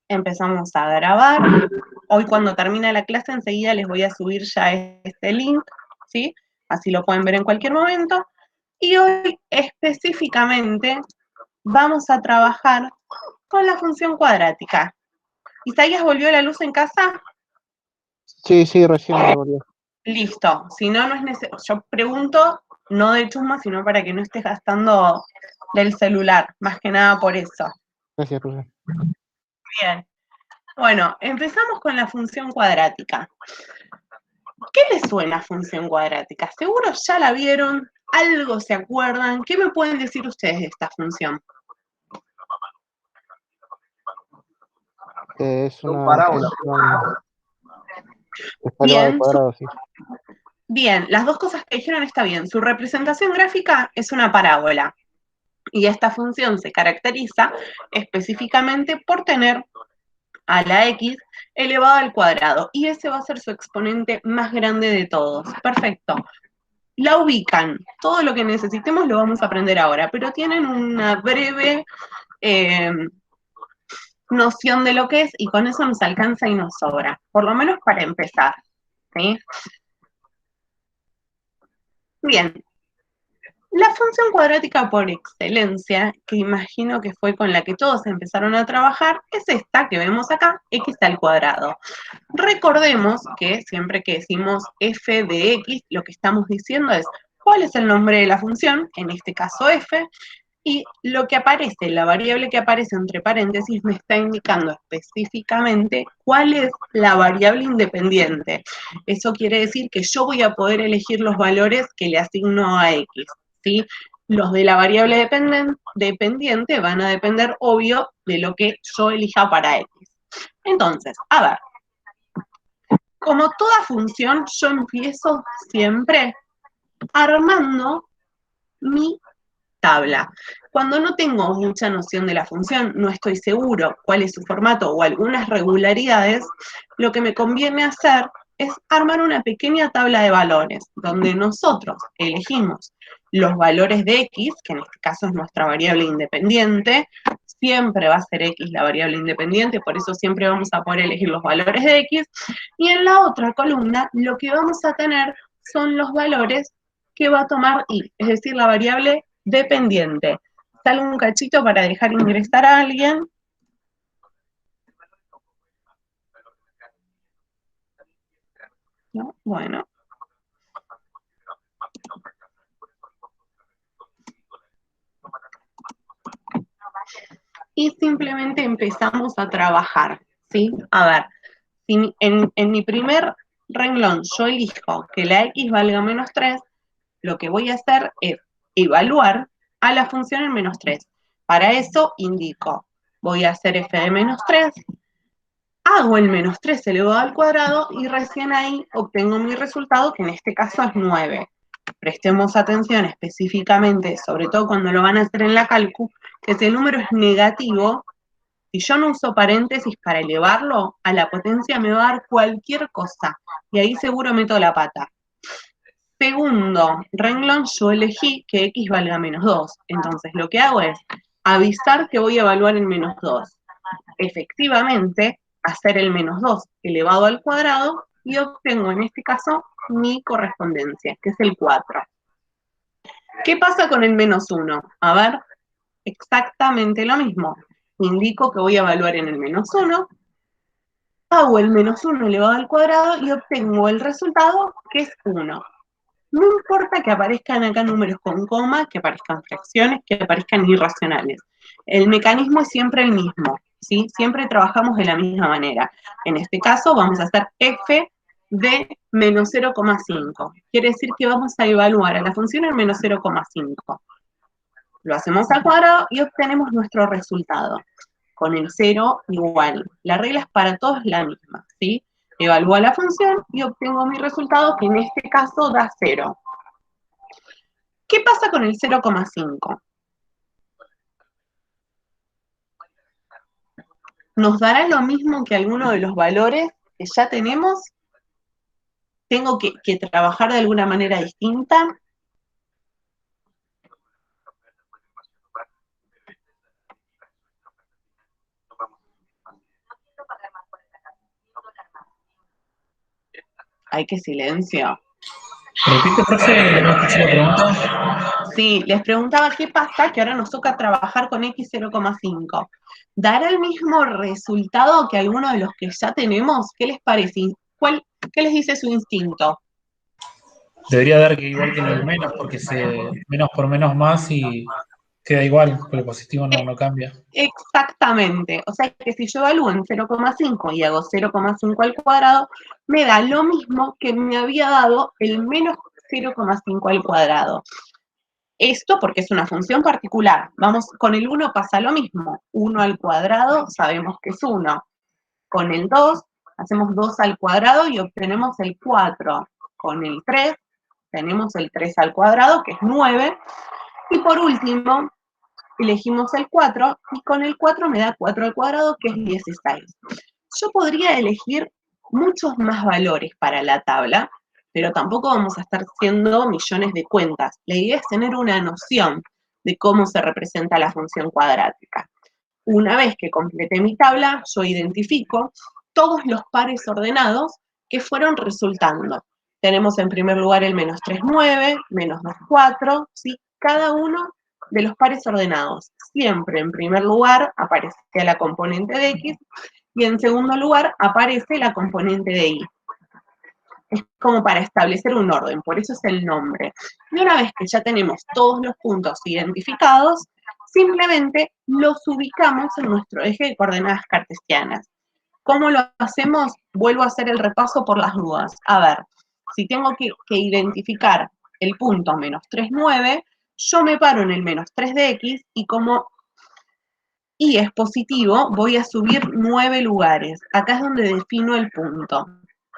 Empezamos a grabar. Hoy cuando termine la clase enseguida les voy a subir ya este link, ¿sí? Así lo pueden ver en cualquier momento. Y hoy específicamente vamos a trabajar con la función cuadrática. ¿Isaías volvió la luz en casa? Sí, sí, recién me volvió. Listo. Si no, no es necesario. Yo pregunto, no de chusma, sino para que no estés gastando del celular, más que nada por eso. Gracias, profe. Bien. Bueno, empezamos con la función cuadrática. ¿Qué les suena función cuadrática? Seguro ya la vieron, algo se acuerdan. ¿Qué me pueden decir ustedes de esta función? Es Son una parábolas. función elevada al Bien, cuadrado, sí. bien, las dos cosas que dijeron está bien. Su representación gráfica es una parábola y esta función se caracteriza específicamente por tener a la x elevada al cuadrado y ese va a ser su exponente más grande de todos. Perfecto. La ubican. Todo lo que necesitemos lo vamos a aprender ahora, pero tienen una breve eh, noción de lo que es y con eso nos alcanza y nos sobra, por lo menos para empezar, ¿sí? Bien, la función cuadrática por excelencia, que imagino que fue con la que todos empezaron a trabajar, es esta que vemos acá, x al cuadrado. Recordemos que siempre que decimos f de x, lo que estamos diciendo es cuál es el nombre de la función, en este caso f, y lo que aparece, la variable que aparece entre paréntesis, me está indicando específicamente cuál es la variable independiente. Eso quiere decir que yo voy a poder elegir los valores que le asigno a x, ¿sí? Los de la variable dependiente van a depender, obvio, de lo que yo elija para x. Entonces, a ver, como toda función, yo empiezo siempre armando mi tabla. Cuando no tengo mucha noción de la función, no estoy seguro cuál es su formato o algunas regularidades, lo que me conviene hacer es armar una pequeña tabla de valores, donde nosotros elegimos los valores de x, que en este caso es nuestra variable independiente, siempre va a ser x la variable independiente, por eso siempre vamos a poder elegir los valores de x, y en la otra columna lo que vamos a tener son los valores que va a tomar y, es decir, la variable dependiente. Salgo un cachito para dejar ingresar a alguien. ¿No? Bueno. Y simplemente empezamos a trabajar, ¿sí? A ver, si en mi primer renglón yo elijo que la x valga menos 3, lo que voy a hacer es evaluar a la función en menos 3. Para eso indico, voy a hacer f de menos 3, hago el menos 3 elevado al cuadrado y recién ahí obtengo mi resultado, que en este caso es 9. Prestemos atención específicamente, sobre todo cuando lo van a hacer en la calcu, que si el número es negativo, si yo no uso paréntesis para elevarlo, a la potencia me va a dar cualquier cosa. Y ahí seguro meto la pata. Segundo renglón, yo elegí que x valga menos 2. Entonces lo que hago es avisar que voy a evaluar el menos 2. Efectivamente, hacer el menos 2 elevado al cuadrado y obtengo en este caso mi correspondencia, que es el 4. ¿Qué pasa con el menos 1? A ver, exactamente lo mismo. Indico que voy a evaluar en el menos 1, hago el menos 1 elevado al cuadrado y obtengo el resultado, que es 1. No importa que aparezcan acá números con coma, que aparezcan fracciones, que aparezcan irracionales. El mecanismo es siempre el mismo, ¿sí? Siempre trabajamos de la misma manera. En este caso vamos a hacer f de menos 0,5. Quiere decir que vamos a evaluar a la función en menos 0,5. Lo hacemos al cuadrado y obtenemos nuestro resultado. Con el 0 igual. La regla es para todos la misma, ¿sí? Evalúo la función y obtengo mi resultado, que en este caso da 0. ¿Qué pasa con el 0,5? ¿Nos dará lo mismo que alguno de los valores que ya tenemos? ¿Tengo que trabajar de alguna manera distinta? Ay, qué silencio. Repite, profe, no escuché la pregunta. Sí, les preguntaba qué pasa que ahora nos toca trabajar con x 0,5. ¿Dará el mismo resultado que alguno de los que ya tenemos? ¿Qué les parece? ¿Qué les dice su instinto? Debería dar que igual que en el menos, porque se menos por menos más y queda igual, con lo positivo Eh, no cambia. Exactamente. O sea que si yo evalúo en 0,5 y hago 0,5 al cuadrado, me da lo mismo que me había dado el menos 0,5 al cuadrado. Esto porque es una función particular. Vamos, con el 1 pasa lo mismo. 1 al cuadrado sabemos que es 1. Con el 2 hacemos 2 al cuadrado y obtenemos el 4. Con el 3 tenemos el 3 al cuadrado, que es 9. Y por último, elegimos el 4 y con el 4 me da 4 al cuadrado, que es 16. Yo podría elegir muchos más valores para la tabla, pero tampoco vamos a estar haciendo millones de cuentas. La idea es tener una noción de cómo se representa la función cuadrática. Una vez que completé mi tabla, yo identifico todos los pares ordenados que fueron resultando. Tenemos en primer lugar el menos 3, 9, menos 2, 4, ¿sí? Cada uno de los pares ordenados. Siempre en primer lugar aparece la componente de x y en segundo lugar aparece la componente de y. Es como para establecer un orden, por eso es el nombre. Y una vez que ya tenemos todos los puntos identificados, simplemente los ubicamos en nuestro eje de coordenadas cartesianas. ¿Cómo lo hacemos? Vuelvo a hacer el repaso por las dudas. A ver, si tengo que identificar el punto menos 3, 9, yo me paro en el menos 3 de x y como y es positivo, voy a subir 9 lugares. Acá es donde defino el punto.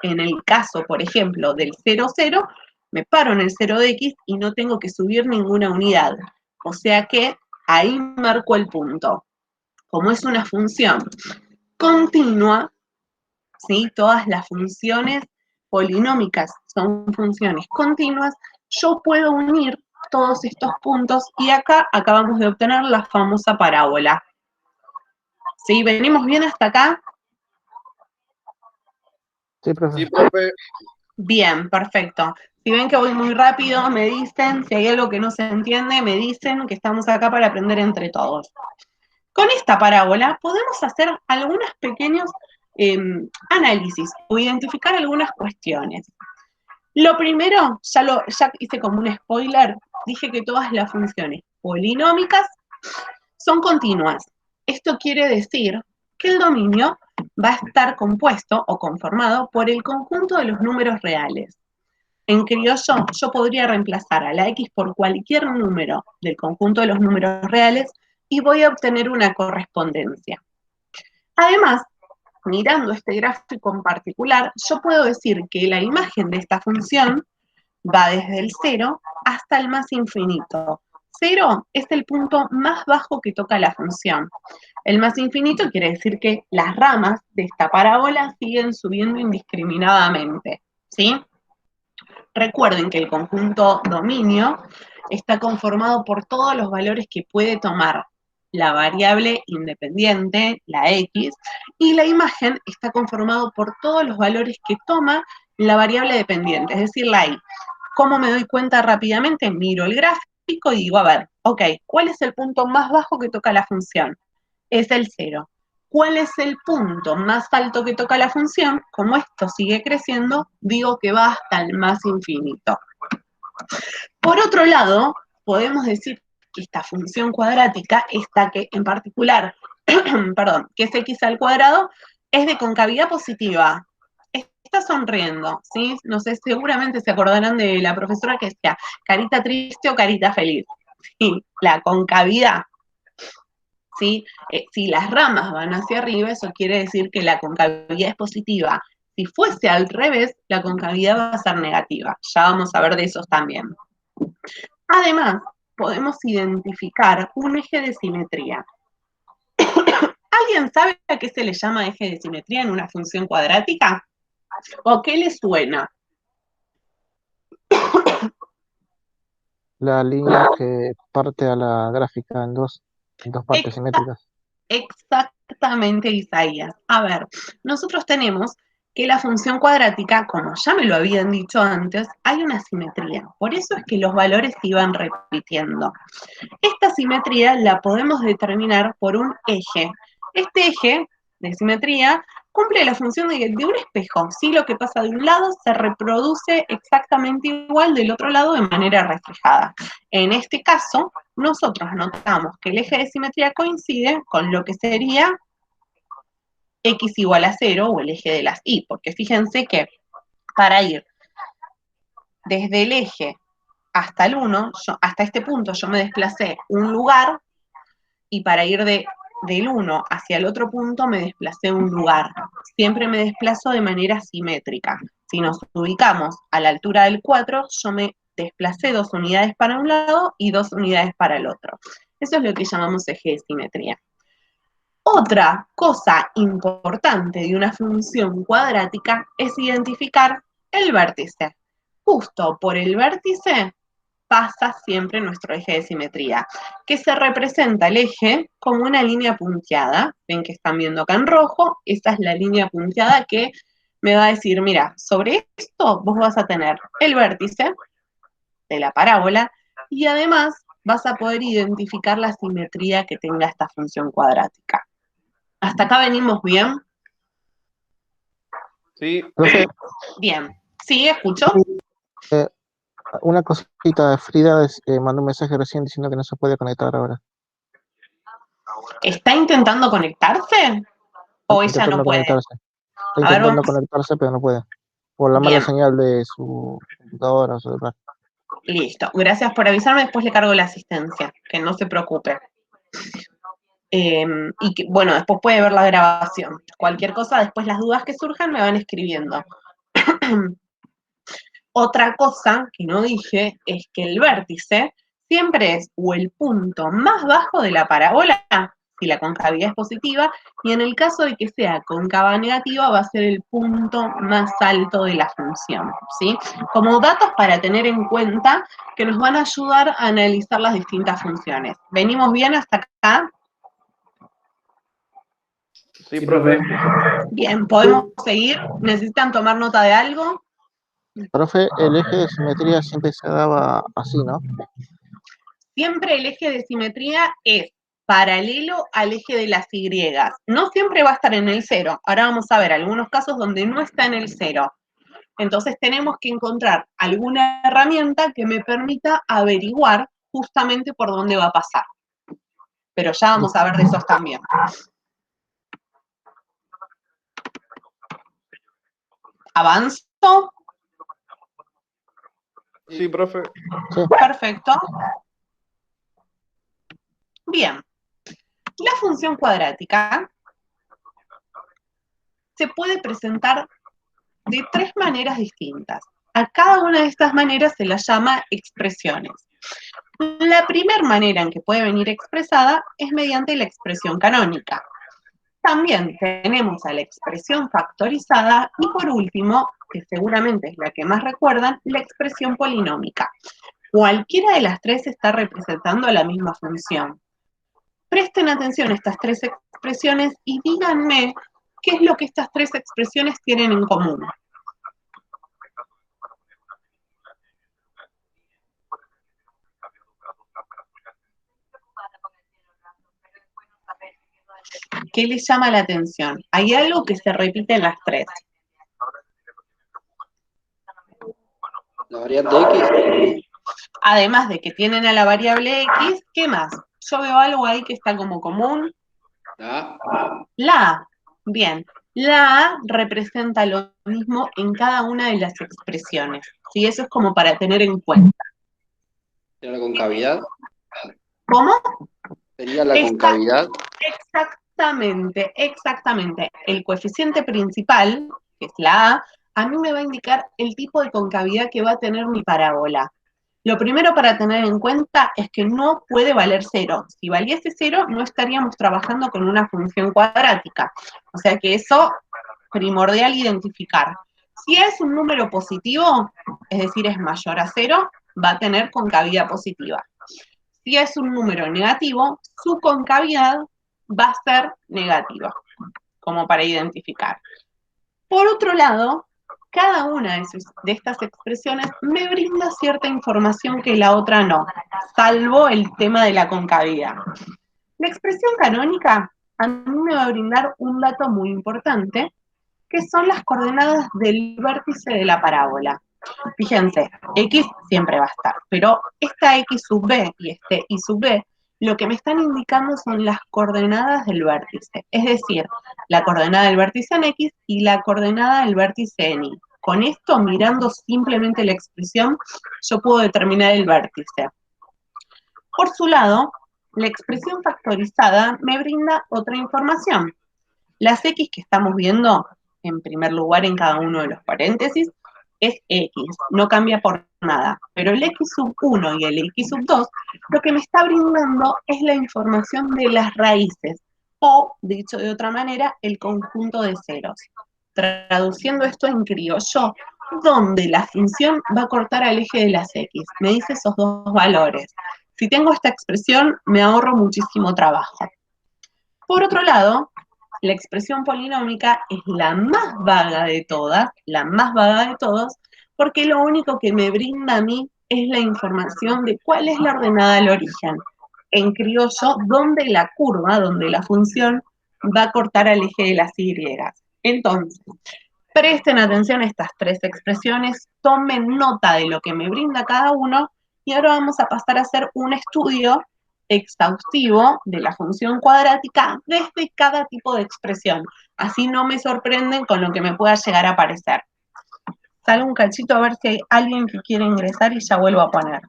En el caso, por ejemplo, del 0, 0, me paro en el 0 de x y no tengo que subir ninguna unidad. O sea que ahí marco el punto. Como es una función continua, ¿sí? Todas las funciones polinómicas son funciones continuas, yo puedo unir todos estos puntos y acá acabamos de obtener la famosa parábola. ¿Sí? ¿Venimos bien hasta acá? Sí, profe. Sí, profe. Bien, perfecto. Si ven que voy muy rápido, me dicen. Si hay algo que no se entiende, me dicen que estamos acá para aprender entre todos. Con esta parábola podemos hacer algunos pequeños análisis o identificar algunas cuestiones. Lo primero, ya hice como un spoiler, dije que todas las funciones polinómicas son continuas. Esto quiere decir que el dominio va a estar compuesto o conformado por el conjunto de los números reales. En criollo, yo podría reemplazar a la x por cualquier número del conjunto de los números reales y voy a obtener una correspondencia. Además, mirando este gráfico en particular, yo puedo decir que la imagen de esta función va desde el 0 hasta el más infinito. 0 es el punto más bajo que toca la función. El más infinito quiere decir que las ramas de esta parábola siguen subiendo indiscriminadamente, ¿sí? Recuerden que el conjunto dominio está conformado por todos los valores que puede tomar la variable independiente, la x, y la imagen está conformado por todos los valores que toma la variable dependiente, es decir, la y. ¿Cómo me doy cuenta rápidamente? Miro el gráfico y digo, a ver, ok, ¿cuál es el punto más bajo que toca la función? Es el 0. ¿Cuál es el punto más alto que toca la función? Como esto sigue creciendo, digo que va hasta el más infinito. Por otro lado, podemos decir que esta función cuadrática, esta que en particular, perdón, que es x al cuadrado, es de concavidad positiva. Está sonriendo, ¿sí? No sé, seguramente se acordarán de la profesora que decía carita triste o carita feliz. Sí, la concavidad. ¿Sí? Si las ramas van hacia arriba, eso quiere decir que la concavidad es positiva. Si fuese al revés, la concavidad va a ser negativa. Ya vamos a ver de esos también. Además, podemos identificar un eje de simetría. ¿Alguien sabe a qué se le llama eje de simetría en una función cuadrática? ¿O qué le suena? La línea que parte a la gráfica en dos partes Exacto. simétricas. Exactamente, Isaías. A ver, nosotros tenemos que la función cuadrática, como ya me lo habían dicho antes, hay una simetría. Por eso es que los valores se iban repitiendo. Esta simetría la podemos determinar por un eje. Este eje de simetría cumple la función de un espejo, ¿sí? Lo que pasa de un lado se reproduce exactamente igual del otro lado de manera reflejada. En este caso, nosotros notamos que el eje de simetría coincide con lo que sería x igual a 0 o el eje de las y, porque fíjense que para ir desde el eje hasta el 1, hasta este punto yo me desplacé un lugar, y para ir del 1 hacia el otro punto me desplacé un lugar. Siempre me desplazo de manera simétrica. Si nos ubicamos a la altura del 4, yo me desplacé 2 unidades para un lado y 2 unidades para el otro. Eso es lo que llamamos eje de simetría. Otra cosa importante de una función cuadrática es identificar el vértice. Justo por el vértice pasa siempre nuestro eje de simetría, que se representa el eje como una línea punteada. Ven que están viendo acá en rojo, esa es la línea punteada que me va a decir, mira, sobre esto vos vas a tener el vértice de la parábola y además vas a poder identificar la simetría que tenga esta función cuadrática. ¿Hasta acá venimos bien? Sí. Profe, Bien. ¿Sí? ¿Escucho? una cosita, Frida mandó un mensaje recién diciendo que no se puede conectar ahora. ¿Está intentando conectarse? ¿O ella Intentando no puede? conectarse. Está A ver, intentando vamos. conectarse, pero no puede. Por la mala Bien. señal de su computadora o celular. Listo. Gracias por avisarme. Después le cargo la asistencia. Que no se preocupe. Y que, bueno, después puede ver la grabación. Cualquier cosa, después las dudas que surjan me van escribiendo. Otra cosa que no dije es que el vértice siempre es o el punto más bajo de la parábola, si la concavidad es positiva, y en el caso de que sea cóncava negativa, va a ser el punto más alto de la función, ¿sí? Como datos para tener en cuenta que nos van a ayudar a analizar las distintas funciones. ¿Venimos bien hasta acá? Sí, profe. Bien, ¿podemos seguir? ¿Necesitan tomar nota de algo? Profe, el eje de simetría siempre se daba así, ¿no? Siempre el eje de simetría es paralelo al eje de las Y. No siempre va a estar en el 0. Ahora vamos a ver algunos casos donde no está en el 0. Entonces tenemos que encontrar alguna herramienta que me permita averiguar justamente por dónde va a pasar. Pero ya vamos a ver de esos también. ¿Avanzo? Sí, profe. Sí. Perfecto. Bien. La función cuadrática se puede presentar de 3 maneras distintas. A cada una de estas maneras se las llama expresiones. La primera manera en que puede venir expresada es mediante la expresión canónica. También tenemos a la expresión factorizada y por último, que seguramente es la que más recuerdan, la expresión polinómica. Cualquiera de las 3 está representando la misma función. Presten atención a estas 3 expresiones y díganme qué es lo que estas 3 expresiones tienen en común. ¿Qué les llama la atención? Hay algo que se repite en las 3. La variante X. Además de que tienen a la variable X, ¿qué más? Yo veo algo ahí que está como común. La La A. Bien. La A representa lo mismo en cada una de las expresiones. ¿Sí? Eso es como para tener en cuenta. ¿Sería la concavidad? ¿Cómo? ¿Sería la concavidad? Exactamente, exactamente. El coeficiente principal, que es la A mí me va a indicar el tipo de concavidad que va a tener mi parábola. Lo primero para tener en cuenta es que no puede valer 0. Si valiese 0, no estaríamos trabajando con una función cuadrática. O sea que eso, primordial identificar. Si es un número positivo, es decir, es mayor a 0, va a tener concavidad positiva. Si es un número negativo, su concavidad va a ser negativa, como para identificar. Por otro lado, cada una de estas expresiones me brinda cierta información que la otra no, salvo el tema de la concavidad. La expresión canónica a mí me va a brindar un dato muy importante, que son las coordenadas del vértice de la parábola. Fíjense, X siempre va a estar, pero esta X sub B y este Y sub B, lo que me están indicando son las coordenadas del vértice, es decir, la coordenada del vértice en X y la coordenada del vértice en Y. Con esto, mirando simplemente la expresión, yo puedo determinar el vértice. Por su lado, la expresión factorizada me brinda otra información. Las X que estamos viendo, en primer lugar en cada uno de los paréntesis, es X, no cambia por nada. Pero el X sub 1 y el X sub 2, lo que me está brindando es la información de las raíces, o, dicho de otra manera, el conjunto de ceros. Traduciendo esto en criollo, donde la función va a cortar al eje de las X. Me dice esos dos valores. Si tengo esta expresión, me ahorro muchísimo trabajo. Por otro lado, la expresión polinómica es la más vaga de todas, porque lo único que me brinda a mí es la información de cuál es la ordenada del origen. En criollo, donde la curva, donde la función va a cortar al eje de las Y. Entonces, presten atención a estas tres expresiones, tomen nota de lo que me brinda cada uno, y ahora vamos a pasar a hacer un estudio exhaustivo de la función cuadrática desde cada tipo de expresión. Así no me sorprenden con lo que me pueda llegar a aparecer. Salgo un cachito a ver si hay alguien que quiere ingresar y ya vuelvo a poner.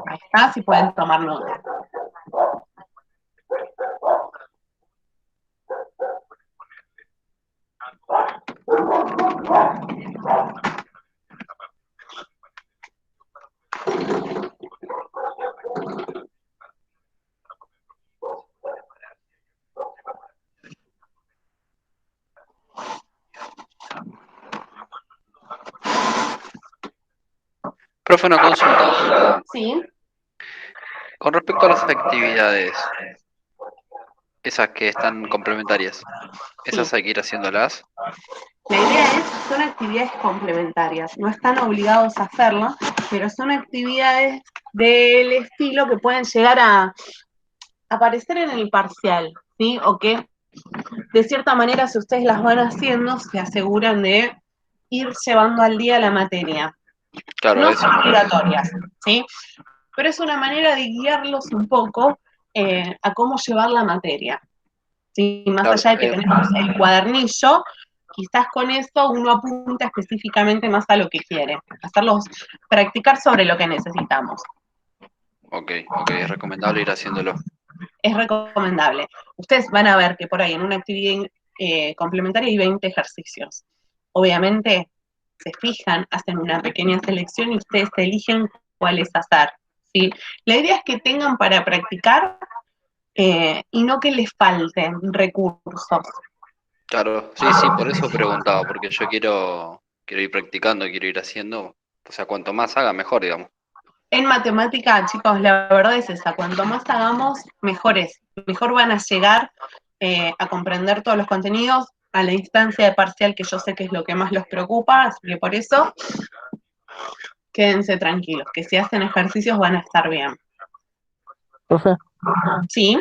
Ahí está, si pueden tomar nota. Profe, una consulta. Sí. Con respecto a las actividades, esas que están complementarias, ¿esas hay que ir haciéndolas? La idea es, son actividades complementarias, no están obligados a hacerlo, pero son actividades del estilo que pueden llegar a aparecer en el parcial, ¿sí? O que, de cierta manera, si ustedes las van haciendo, se aseguran de ir llevando al día la materia. Claro, No eso. son obligatorias, ¿sí? Pero es una manera de guiarlos un poco a cómo llevar la materia. ¿Sí? Más Claro, allá de que tenemos el cuadernillo, quizás con eso uno apunta específicamente más a lo que quiere, practicar sobre lo que necesitamos. ok, es recomendable ir haciéndolo. Es recomendable. Ustedes van a ver que por ahí en una actividad complementaria hay 20 ejercicios. Obviamente se fijan, hacen una pequeña selección y ustedes eligen cuáles hacer, ¿sí? La idea es que tengan para practicar y no que les falten recursos. Claro, sí, por eso preguntaba, porque yo quiero ir practicando, quiero ir haciendo, o sea, cuanto más haga, mejor, digamos. En matemática, chicos, la verdad es esa, cuanto más hagamos, mejor es. Mejor van a llegar a comprender todos los contenidos a la instancia de parcial, que yo sé que es lo que más los preocupa, así que por eso, quédense tranquilos, que si hacen ejercicios van a estar bien. Profe, ¿Sí?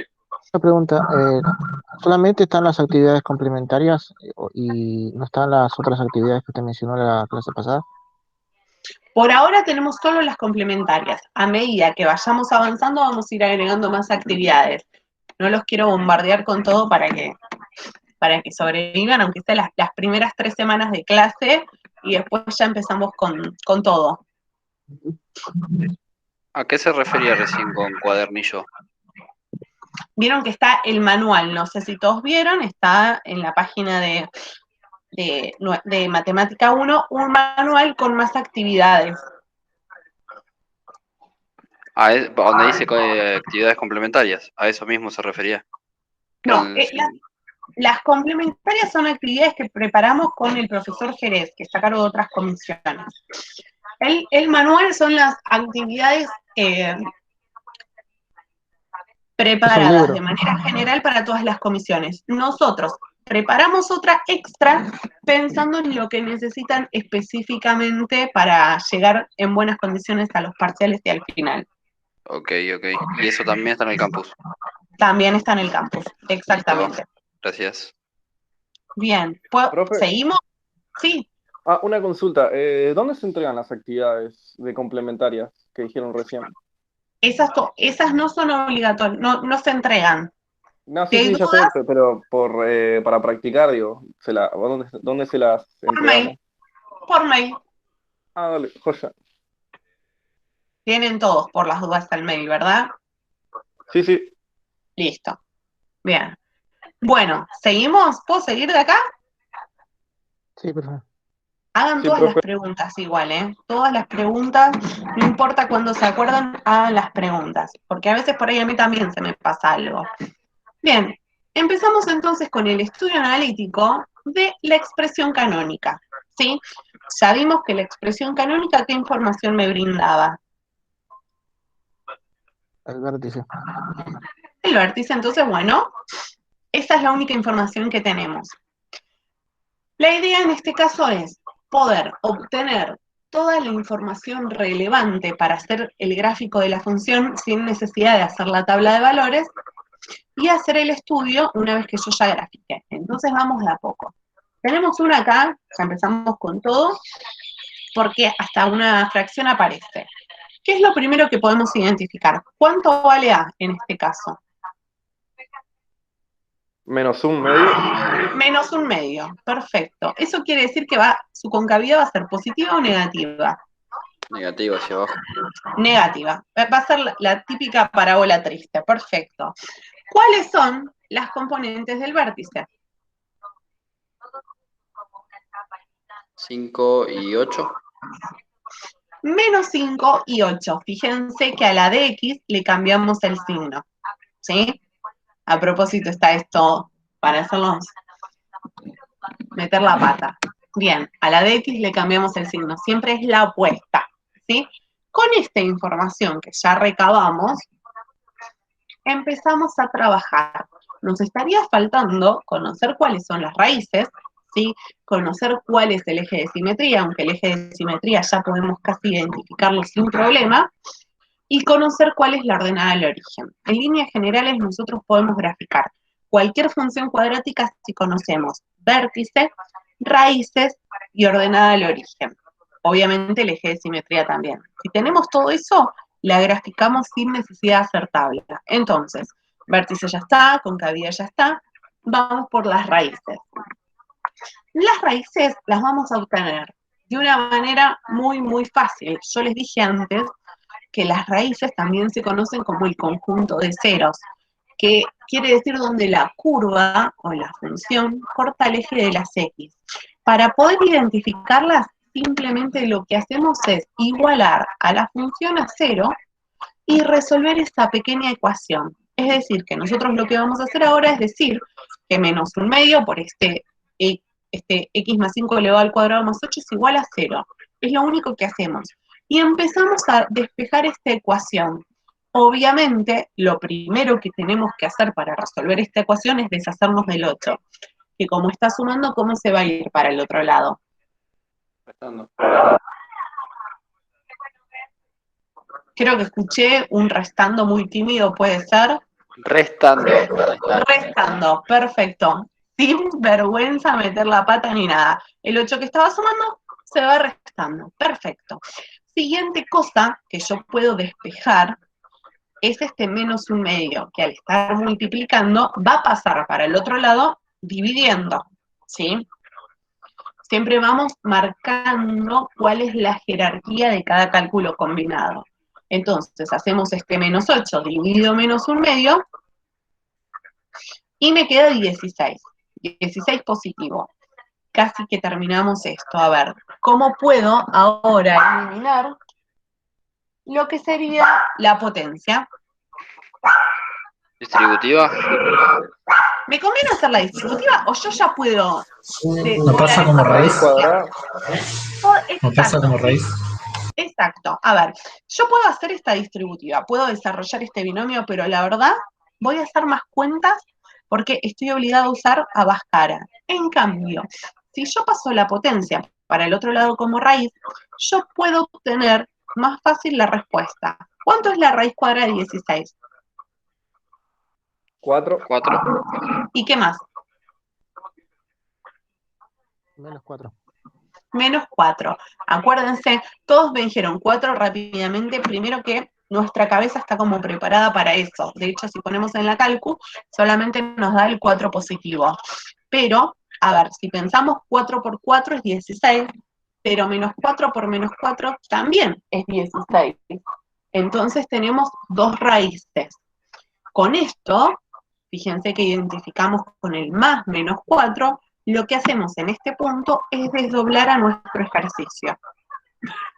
una pregunta. ¿Solamente están las actividades complementarias y no están las otras actividades que usted mencionó en la clase pasada? Por ahora tenemos solo las complementarias. A medida que vayamos avanzando, vamos a ir agregando más actividades. No los quiero bombardear con todo para que sobrevivan, aunque sea las primeras 3 semanas de clase, y después ya empezamos con todo. ¿A qué se refería recién con cuadernillo? Vieron que está el manual, no sé si todos vieron, está en la página de Matemática 1, un manual con más actividades. Donde dice actividades complementarias, a eso mismo se refería. No, las complementarias son actividades que preparamos con el profesor Jerez, que está a cargo de otras comisiones. El manual son las actividades preparadas libro. de manera general para todas las comisiones. Nosotros preparamos otra extra pensando en lo que necesitan específicamente para llegar en buenas condiciones a los parciales y al final. Ok. Y eso también está en el campus. También está en el campus, exactamente. Gracias. Bien, Profe. ¿seguimos? Sí. Una consulta. ¿Dónde se entregan las actividades de complementarias que dijeron recién? Esas no son obligatorias, no se entregan. No, Si hay sí, ya sé, dudas, pero para practicar, digo, ¿dónde se las por mail. entregamos? Por mail. Dale, joya. Tienen todos por las dudas al mail, ¿verdad? Sí. Listo. Bien. Bueno, ¿seguimos? ¿Puedo seguir de acá? Sí, perfecto. Hagan Sí, todas las profe. preguntas igual, ¿eh? Todas las preguntas, no importa cuándo se acuerdan, hagan las preguntas, porque a veces por ahí a mí también se me pasa algo. Bien, empezamos entonces con el estudio analítico de la expresión canónica, ¿sí? Ya vimos que la expresión canónica, ¿qué información me brindaba? El vértice. El vértice, entonces, bueno, esa es la única información que tenemos. La idea en este caso es poder obtener toda la información relevante para hacer el gráfico de la función sin necesidad de hacer la tabla de valores y hacer el estudio una vez que yo ya grafiqué. Entonces vamos de a poco. Tenemos una acá, ya empezamos con todo, porque hasta una fracción aparece. ¿Qué es lo primero que podemos identificar? ¿Cuánto vale A en este caso? -1/2. Menos 1/2, perfecto. Eso quiere decir que su concavidad va a ser positiva o negativa. Negativo hacia abajo. Negativa. Va a ser la típica parábola triste, perfecto. ¿Cuáles son las componentes del vértice? 5 y 8. Menos 5 y 8. Fíjense que a la de X le cambiamos el signo. ¿Sí? A propósito está esto para hacerlos meter la pata. Bien, a la de X le cambiamos el signo. Siempre es la opuesta. ¿Sí? Con esta información que ya recabamos, empezamos a trabajar. Nos estaría faltando conocer cuáles son las raíces, ¿sí? Conocer cuál es el eje de simetría, aunque el eje de simetría ya podemos casi identificarlo sin problema, y conocer cuál es la ordenada del origen. En líneas generales nosotros podemos graficar cualquier función cuadrática si conocemos vértices, raíces y ordenada del origen. Obviamente el eje de simetría también. Si tenemos todo eso, la graficamos sin necesidad de hacer tabla. Entonces, vértice ya está, concavidad ya está, vamos por las raíces. Las raíces las vamos a obtener de una manera muy fácil. Yo les dije antes que las raíces también se conocen como el conjunto de ceros, que quiere decir donde la curva o la función corta el eje de las X. Para poder identificarlas, simplemente lo que hacemos es igualar a la función a 0 y resolver esta pequeña ecuación. Es decir, que nosotros lo que vamos a hacer ahora es decir que menos 1/2 por este x más 5 elevado al cuadrado más 8 es igual a 0. Es lo único que hacemos. Y empezamos a despejar esta ecuación. Obviamente, lo primero que tenemos que hacer para resolver esta ecuación es deshacernos del 8, que como está sumando, ¿cómo se va a ir para el otro lado? Restando. Creo que escuché un restando muy tímido, ¿puede ser? Restando. Restando, perfecto. Sin vergüenza meter la pata ni nada. El 8 que estaba sumando se va restando, perfecto. Siguiente cosa que yo puedo despejar es este menos 1/2, que al estar multiplicando va a pasar para el otro lado dividiendo, ¿sí? Siempre vamos marcando cuál es la jerarquía de cada cálculo combinado. Entonces, hacemos este menos 8 dividido menos 1/2 y me queda 16. 16 positivo. Casi que terminamos esto. A ver, ¿cómo puedo ahora eliminar lo que sería la potencia? ¿Distributiva? ¿Me conviene hacer la distributiva o yo ya puedo? ¿No pasa como raíz? Cuadrada. ¿No pasa como raíz? Exacto. A ver, yo puedo hacer esta distributiva, puedo desarrollar este binomio, pero la verdad voy a hacer más cuentas porque estoy obligada a usar ambas caras. En cambio, si yo paso la potencia para el otro lado como raíz, yo puedo obtener más fácil la respuesta. ¿Cuánto es la raíz cuadrada de 16? 4. 4. ¿Y qué más? Menos 4. Menos 4. Acuérdense, todos me dijeron 4 rápidamente, primero que nuestra cabeza está como preparada para eso. De hecho, si ponemos en la calcu, solamente nos da el 4 positivo. Pero, a ver, si pensamos 4 por 4 es 16, pero menos 4 por menos 4 también es 16. Entonces tenemos dos raíces. Con esto, fíjense que identificamos con el más menos 4, lo que hacemos en este punto es desdoblar a nuestro ejercicio.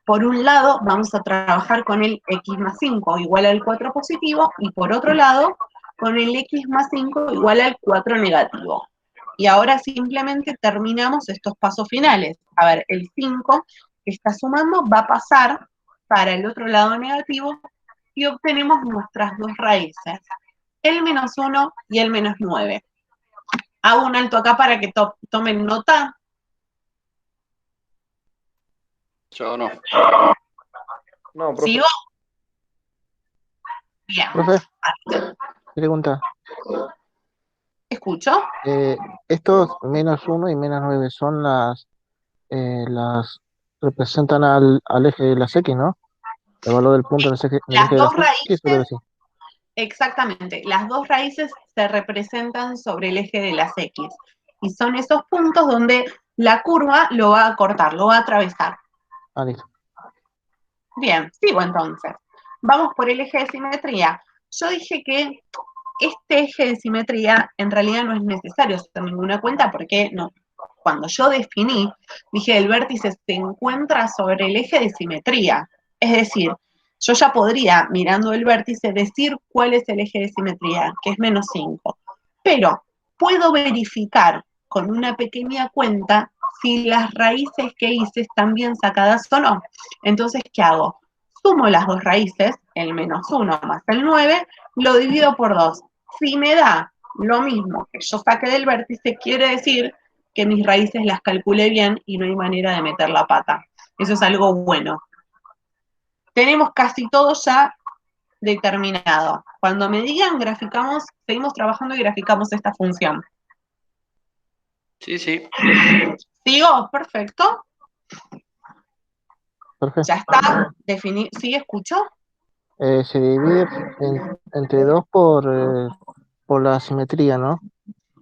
Por un lado, vamos a trabajar con el x más 5 igual al 4 positivo, y por otro lado, con el x más 5 igual al 4 negativo. Y ahora simplemente terminamos estos pasos finales. A ver, el 5 que está sumando va a pasar para el otro lado negativo y obtenemos nuestras dos raíces, el menos 1 y el menos 9. Hago un alto acá para que tomen nota. Yo no. No, profe. ¿Sigo? Bien. Profe, pregunta. ¿Escucho? Estos menos 1 y menos 9 son las representan al eje de las X, ¿no? El valor del punto en el Las eje de dos las X, o debe raíces, ser. exactamente, las dos raíces se representan sobre el eje de las X. Y son esos puntos donde la curva lo va a cortar, lo va a atravesar. Ah, listo. Bien, sigo entonces. Vamos por el eje de simetría. Yo dije que este eje de simetría en realidad no es necesario hacer ninguna cuenta porque no. Cuando yo definí, dije el vértice se encuentra sobre el eje de simetría. Es decir, yo ya podría, mirando el vértice, decir cuál es el eje de simetría, que es menos 5. Pero puedo verificar con una pequeña cuenta si las raíces que hice están bien sacadas o no. Entonces, ¿qué hago? Sumo las dos raíces, el menos 1 más el 9, lo divido por 2. Si me da lo mismo que yo saqué del vértice, quiere decir que mis raíces las calculé bien y no hay manera de meter la pata. Eso es algo bueno. Tenemos casi todo ya determinado. Cuando me digan graficamos, seguimos trabajando y graficamos esta función. Sí, sí. ¿Sigo? Perfecto. Perfecto. Ya está definido. ¿Sí escucho? Se divide entre 2 por la simetría, ¿no?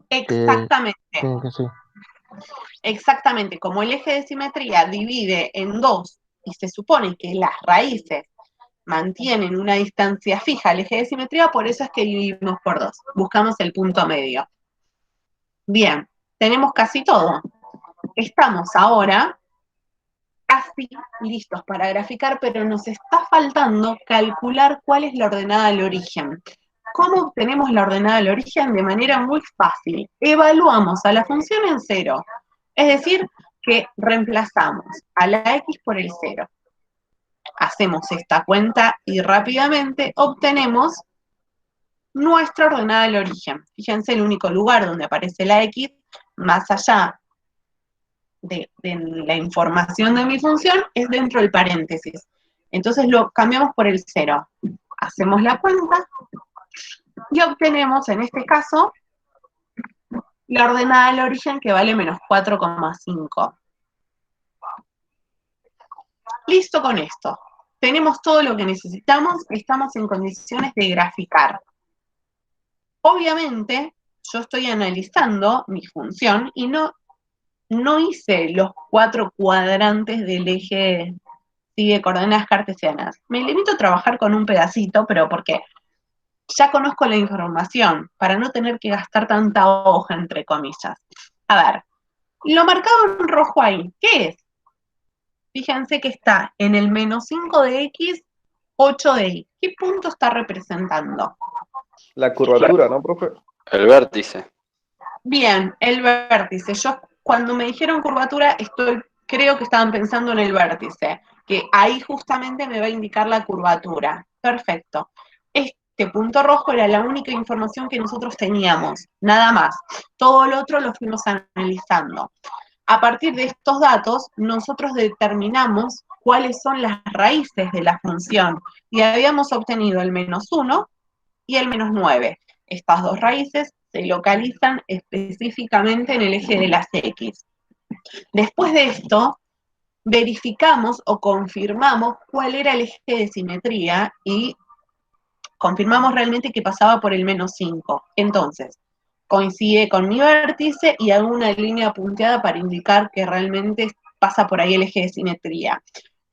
Exactamente. Que sí. Exactamente. Como el eje de simetría divide en 2 y se supone que las raíces mantienen una distancia fija al eje de simetría, por eso es que dividimos por 2. Buscamos el punto medio. Bien, tenemos casi todo. Estamos ahora casi listos para graficar, pero nos está faltando calcular cuál es la ordenada del origen. ¿Cómo obtenemos la ordenada del origen? De manera muy fácil. Evaluamos a la función en 0. Es decir, que reemplazamos a la x por el 0. Hacemos esta cuenta y rápidamente obtenemos nuestra ordenada del origen. Fíjense, el único lugar donde aparece la x, más allá de la información de mi función, es dentro del paréntesis. Entonces lo cambiamos por el 0. Hacemos la cuenta y obtenemos, en este caso, la ordenada del origen que vale menos 4,5. Listo con esto. Tenemos todo lo que necesitamos, estamos en condiciones de graficar. Obviamente, yo estoy analizando mi función y no hice los 4 cuadrantes del eje sigue coordenadas cartesianas. Me limito a trabajar con un pedacito, pero porque ya conozco la información, para no tener que gastar tanta hoja, entre comillas. A ver, lo marcado en rojo ahí, ¿qué es? Fíjense que está en el menos 5 de x, 8 de y. ¿Qué punto está representando? La curvatura, ¿no, profe? El vértice. Bien, el vértice. Yo cuando me dijeron curvatura, creo que estaban pensando en el vértice, que ahí justamente me va a indicar la curvatura. Perfecto. Este este punto rojo era la única información que nosotros teníamos, nada más. Todo lo otro lo fuimos analizando. A partir de estos datos, nosotros determinamos cuáles son las raíces de la función y habíamos obtenido el -1 y el -9. Estas dos raíces se localizan específicamente en el eje de las X. Después de esto, verificamos o confirmamos cuál era el eje de simetría y confirmamos realmente que pasaba por el -5. Entonces, coincide con mi vértice y hago una línea punteada para indicar que realmente pasa por ahí el eje de simetría.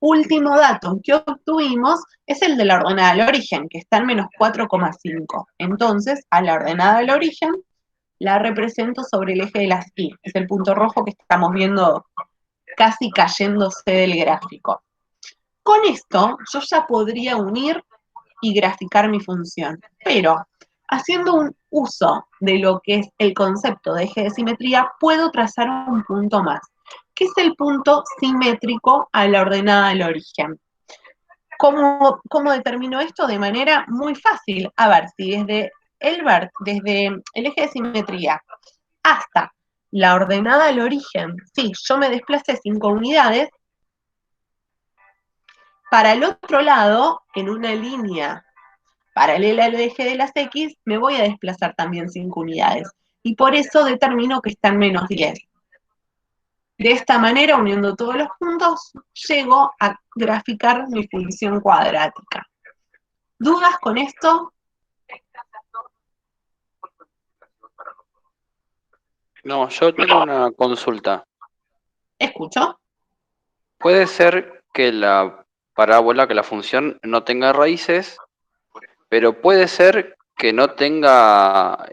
Último dato que obtuvimos es el de la ordenada al origen, que está en -4,5. Entonces, a la ordenada al origen la represento sobre el eje de las Y. Es el punto rojo que estamos viendo casi cayéndose del gráfico. Con esto, yo ya podría unir y graficar mi función, pero haciendo un uso de lo que es el concepto de eje de simetría, puedo trazar un punto más, que es el punto simétrico a la ordenada al origen. ¿Cómo determino esto? De manera muy fácil. A ver, si desde el eje de simetría hasta la ordenada al origen, sí, yo me desplacé 5 unidades, para el otro lado, en una línea paralela al eje de las X, me voy a desplazar también 5 unidades. Y por eso determino que está en -10. De esta manera, uniendo todos los puntos, llego a graficar mi función cuadrática. ¿Dudas con esto? No, yo tengo una consulta. ¿Escucho? Puede ser que la parábola, que la función no tenga raíces, pero puede ser que no tenga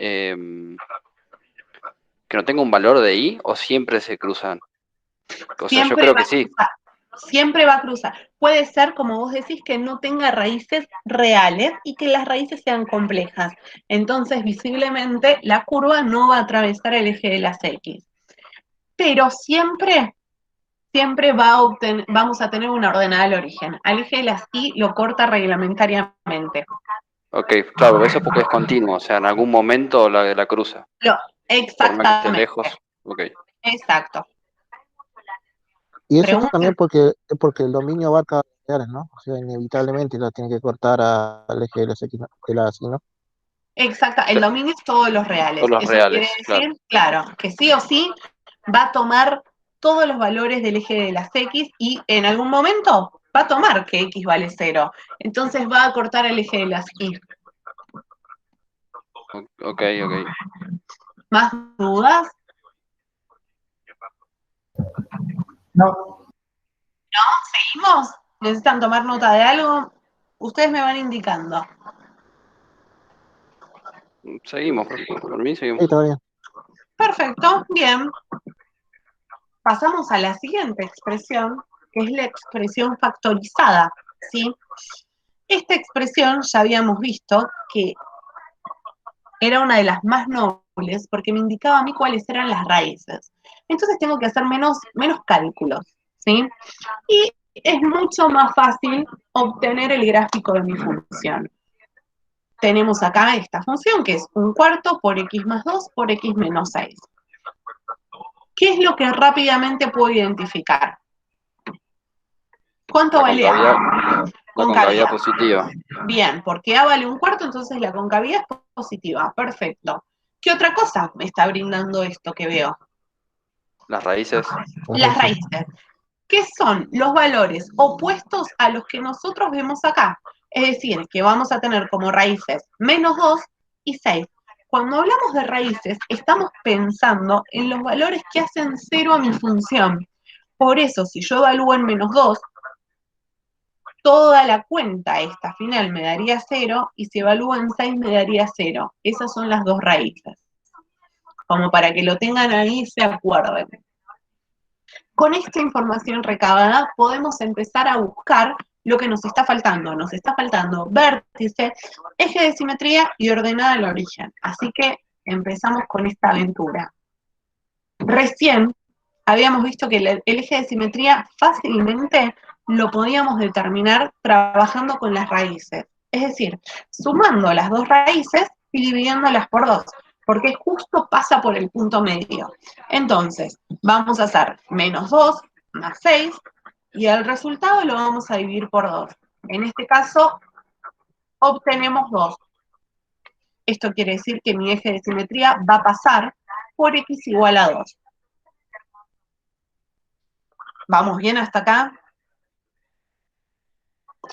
un valor de i, o siempre se cruzan. O sea, yo creo que sí. Siempre va a cruzar. Puede ser, como vos decís, que no tenga raíces reales y que las raíces sean complejas. Entonces, visiblemente, la curva no va a atravesar el eje de las X. Pero siempre vamos a tener una ordenada al origen. Al eje de las Y lo corta reglamentariamente. Ok, claro, eso porque es continuo, o sea, en algún momento la cruza. Por más que esté Exactamente. lejos. Ok. Exacto. Y eso Pregunta. también porque el dominio abarca reales, ¿no? O sea, inevitablemente lo tiene que cortar al eje de las X, de las Y, ¿no? Exacto, el dominio es todos los reales. Todos los Eso reales, quiere decir, claro, que sí o sí va a tomar todos los valores del eje de las X y en algún momento va a tomar que X vale 0. Entonces va a cortar el eje de las Y. Ok. ¿Más dudas? No, ¿Seguimos? ¿Necesitan tomar nota de algo? Ustedes me van indicando. Seguimos, por mí Sí, seguimos. está bien. Perfecto, bien. Pasamos a la siguiente expresión, que es la expresión factorizada, ¿sí? Esta expresión ya habíamos visto que era una de las más nobles porque me indicaba a mí cuáles eran las raíces. Entonces tengo que hacer menos cálculos, ¿sí? Y es mucho más fácil obtener el gráfico de mi función. Tenemos acá esta función que es 1/4 por x más 2 por x menos 6. ¿Qué es lo que rápidamente puedo identificar? ¿Cuánto vale A? La concavidad positiva. Bien, porque A vale 1/4, entonces la concavidad es positiva. Perfecto. ¿Qué otra cosa me está brindando esto que veo? Las raíces. Las raíces. ¿Qué son los valores opuestos a los que nosotros vemos acá? Es decir, que vamos a tener como raíces -2 y 6. Cuando hablamos de raíces, estamos pensando en los valores que hacen 0 a mi función. Por eso, si yo evalúo en -2, toda la cuenta esta final me daría 0, y si evalúo en 6 me daría 0. Esas son las dos raíces. Como para que lo tengan ahí y se acuerden. Con esta información recabada podemos empezar a buscar lo que nos está faltando. Nos está faltando vértice, eje de simetría y ordenada al origen. Así que empezamos con esta aventura. Recién habíamos visto que el eje de simetría fácilmente lo podíamos determinar trabajando con las raíces. Es decir, sumando las dos raíces y dividiéndolas por 2, porque justo pasa por el punto medio. Entonces, vamos a hacer menos 2 más 6, y el resultado lo vamos a dividir por 2. En este caso, obtenemos 2. Esto quiere decir que mi eje de simetría va a pasar por x igual a 2. ¿Vamos bien hasta acá?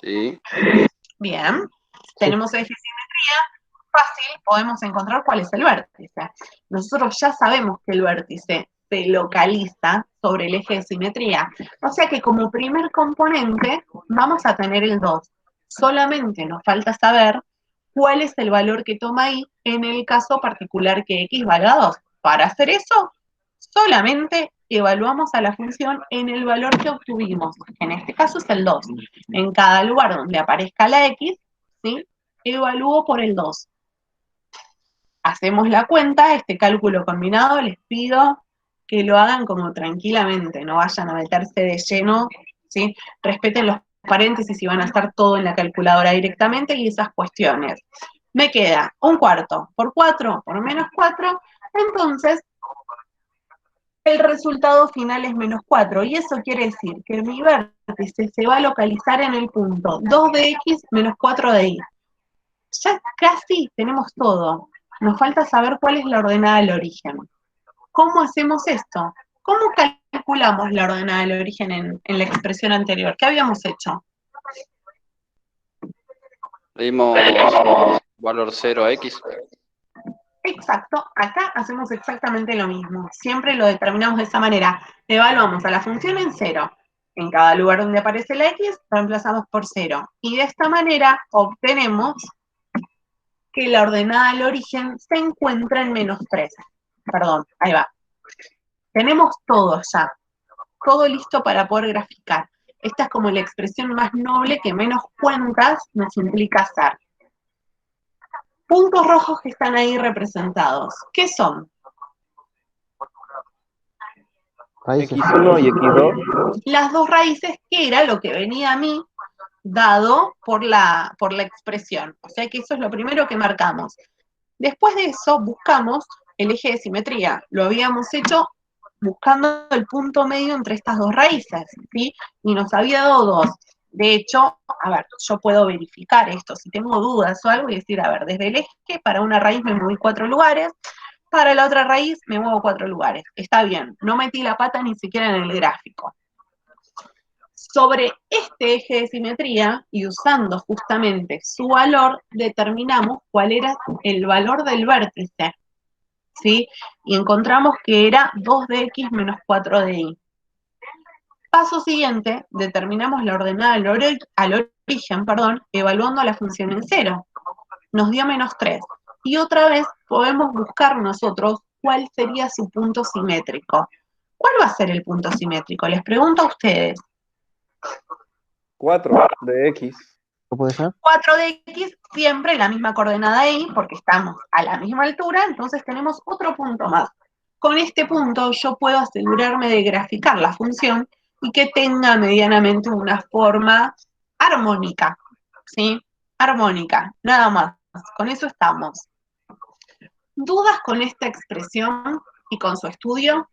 Sí. Bien. Tenemos eje de simetría. Fácil, podemos encontrar cuál es el vértice. Nosotros ya sabemos que el vértice se localiza sobre el eje de simetría. O sea que como primer componente vamos a tener el 2. Solamente nos falta saber cuál es el valor que toma ahí en el caso particular que x valga 2. Para hacer eso, solamente evaluamos a la función en el valor que obtuvimos. En este caso es el 2. En cada lugar donde aparezca la x, ¿sí?, evalúo por el 2. Hacemos la cuenta, este cálculo combinado, les pido que lo hagan como tranquilamente, no vayan a meterse de lleno, ¿sí? Respeten los paréntesis y van a estar todo en la calculadora directamente y esas cuestiones. Me queda 1/4 por 4 por menos 4, entonces el resultado final es menos 4, y eso quiere decir que mi vértice se va a localizar en el punto 2 de x menos 4 de y. Ya casi tenemos todo. Nos falta saber cuál es la ordenada del origen. ¿Cómo hacemos esto? ¿Cómo calculamos la ordenada del origen en la expresión anterior? ¿Qué habíamos hecho? Le dimos valor 0 a x. Exacto, acá hacemos exactamente lo mismo. Siempre lo determinamos de esa manera. Evaluamos a la función en 0. En cada lugar donde aparece la x, reemplazamos por 0. Y de esta manera obtenemos que la ordenada del origen se encuentra en menos 3. Perdón, ahí va. Tenemos todo ya, todo listo para poder graficar. Esta es como la expresión más noble que menos cuentas nos implica hacer. Puntos rojos que están ahí representados, ¿qué son? Raíces. X1 y X2. Las dos raíces, que era lo que venía a mí dado por la expresión. O sea que eso es lo primero que marcamos. Después de eso buscamos el eje de simetría. Lo habíamos hecho buscando el punto medio entre estas dos raíces, ¿sí? Y nos había dado 2. De hecho, a ver, yo puedo verificar esto. Si tengo dudas o algo, y decir, a ver, desde el eje para una raíz me moví 4 lugares, para la otra raíz me muevo 4 lugares. Está bien, no metí la pata ni siquiera en el gráfico. Sobre este eje de simetría, y usando justamente su valor, determinamos cuál era el valor del vértice, ¿sí? Y encontramos que era 2 de x menos 4 de y. Paso siguiente, determinamos la ordenada al origen, evaluando la función en 0. Nos dio menos 3. Y otra vez podemos buscar nosotros cuál sería su punto simétrico. ¿Cuál va a ser el punto simétrico? Les pregunto a ustedes. 4 de X. ¿Qué puede ser? 4 de x, siempre la misma coordenada y, porque estamos a la misma altura, entonces tenemos otro punto más. Con este punto yo puedo asegurarme de graficar la función y que tenga medianamente una forma armónica, ¿sí? Armónica, nada más. Con eso estamos. ¿Dudas con esta expresión y con su estudio?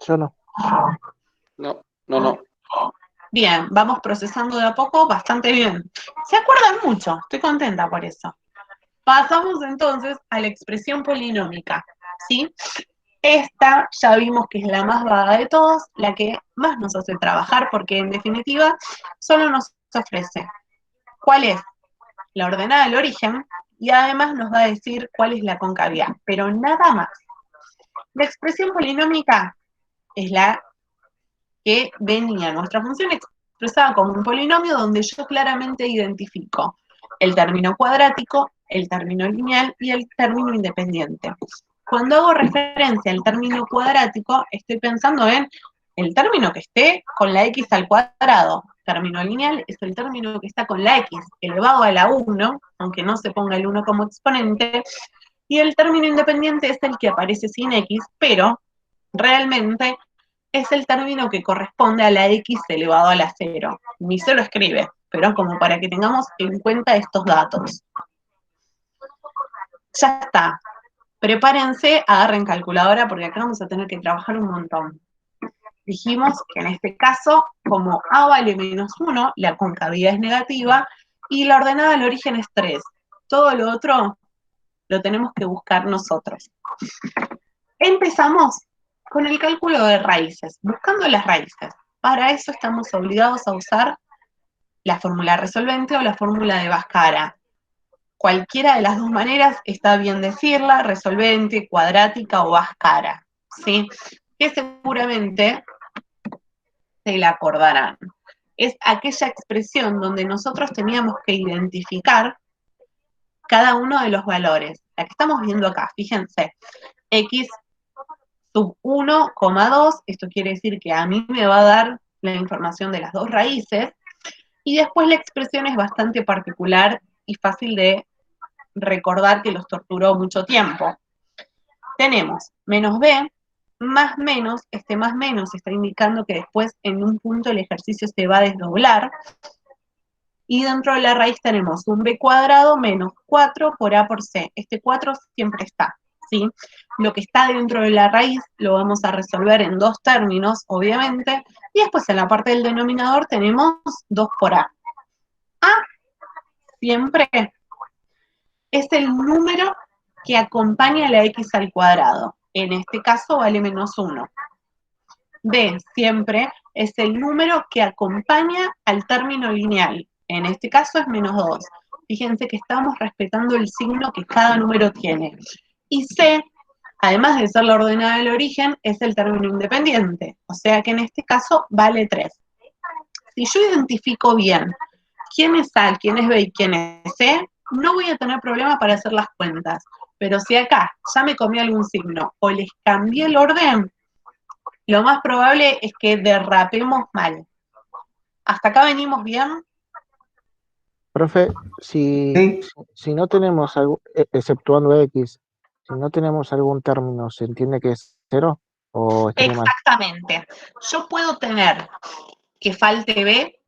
Yo no. No. Bien, vamos procesando de a poco bastante bien. Se acuerdan mucho, estoy contenta por eso. Pasamos entonces a la expresión polinómica, ¿sí? Esta ya vimos que es la más vaga de todas, la que más nos hace trabajar, porque en definitiva solo nos ofrece cuál es la ordenada del origen y además nos va a decir cuál es la concavidad, pero nada más. La expresión polinómica es la que venía nuestra función expresada como un polinomio donde yo claramente identifico el término cuadrático, el término lineal y el término independiente. Cuando hago referencia al término cuadrático, estoy pensando en el término que esté con la x al cuadrado. Término lineal es el término que está con la x elevado a la 1, aunque no se ponga el 1 como exponente, y el término independiente es el que aparece sin x, pero realmente es el término que corresponde a la x elevado a la 0. Ni se lo escribe, pero como para que tengamos en cuenta estos datos. Ya está. Prepárense, agarren calculadora, porque acá vamos a tener que trabajar un montón. Dijimos que en este caso, como a vale menos 1, la concavidad es negativa, y la ordenada del origen es 3. Todo lo otro lo tenemos que buscar nosotros. Empezamos con el cálculo de raíces, buscando las raíces. Para eso estamos obligados a usar la fórmula resolvente o la fórmula de Bhaskara. Cualquiera de las dos maneras está bien decirla, resolvente, cuadrática o Bhaskara, ¿sí? Que seguramente se la acordarán. Es aquella expresión donde nosotros teníamos que identificar cada uno de los valores. La que estamos viendo acá, fíjense, x sub 1,2, esto quiere decir que a mí me va a dar la información de las dos raíces, y después la expresión es bastante particular y fácil de recordar, que los torturó mucho tiempo. Tenemos menos b, más menos, este más menos está indicando que después en un punto el ejercicio se va a desdoblar, y dentro de la raíz tenemos un b cuadrado menos 4 por a por c. Este 4 siempre está, ¿sí? Lo que está dentro de la raíz lo vamos a resolver en dos términos, obviamente, y después en la parte del denominador tenemos 2 por a. A siempre es el número que acompaña a la x al cuadrado. En este caso vale menos 1. B siempre es el número que acompaña al término lineal. En este caso es menos 2. Fíjense que estamos respetando el signo que cada número tiene. Y C, además de ser la ordenada del origen, es el término independiente. O sea que en este caso vale 3. Si yo identifico bien quién es A, quién es B y quién es C, no voy a tener problema para hacer las cuentas. Pero si acá ya me comí algún signo o les cambié el orden, lo más probable es que derrapemos mal. ¿Hasta acá venimos bien? Profe, si no tenemos algo, exceptuando X, si no tenemos algún término, ¿se entiende que es 0? ¿O estaría mal? Exactamente. Yo puedo tener que falte B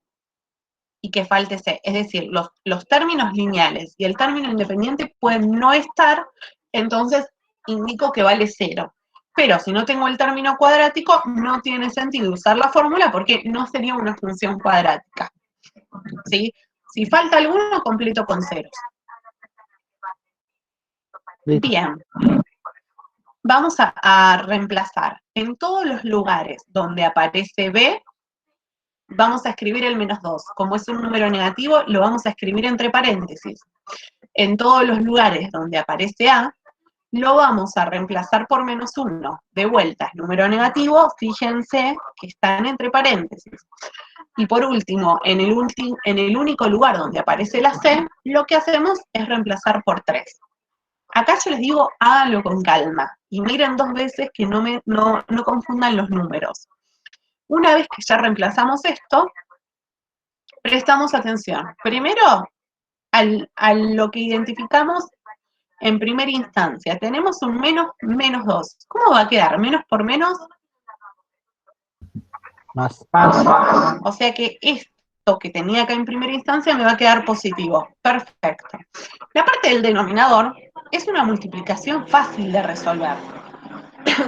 y que falte C. Es decir, los términos lineales y el término independiente pueden no estar, entonces indico que vale 0. Pero si no tengo el término cuadrático, no tiene sentido usar la fórmula porque no sería una función cuadrática. ¿Sí? Si falta alguno, completo con ceros. Listo. Bien. Vamos a reemplazar. En todos los lugares donde aparece B, vamos a escribir el menos 2. Como es un número negativo, lo vamos a escribir entre paréntesis. En todos los lugares donde aparece A, lo vamos a reemplazar por menos 1. De vuelta, número negativo, fíjense que están entre paréntesis. Y por último, en el único lugar donde aparece la C, lo que hacemos es reemplazar por 3. Acá yo les digo, háganlo con calma, y miren dos veces que no confundan los números. Una vez que ya reemplazamos esto, prestamos atención. Primero, a lo que identificamos en primera instancia. Tenemos un menos 2. ¿Cómo va a quedar? Menos por menos, Más. o sea que esto que tenía acá en primera instancia me va a quedar positivo. Perfecto. La parte del denominador es una multiplicación fácil de resolver.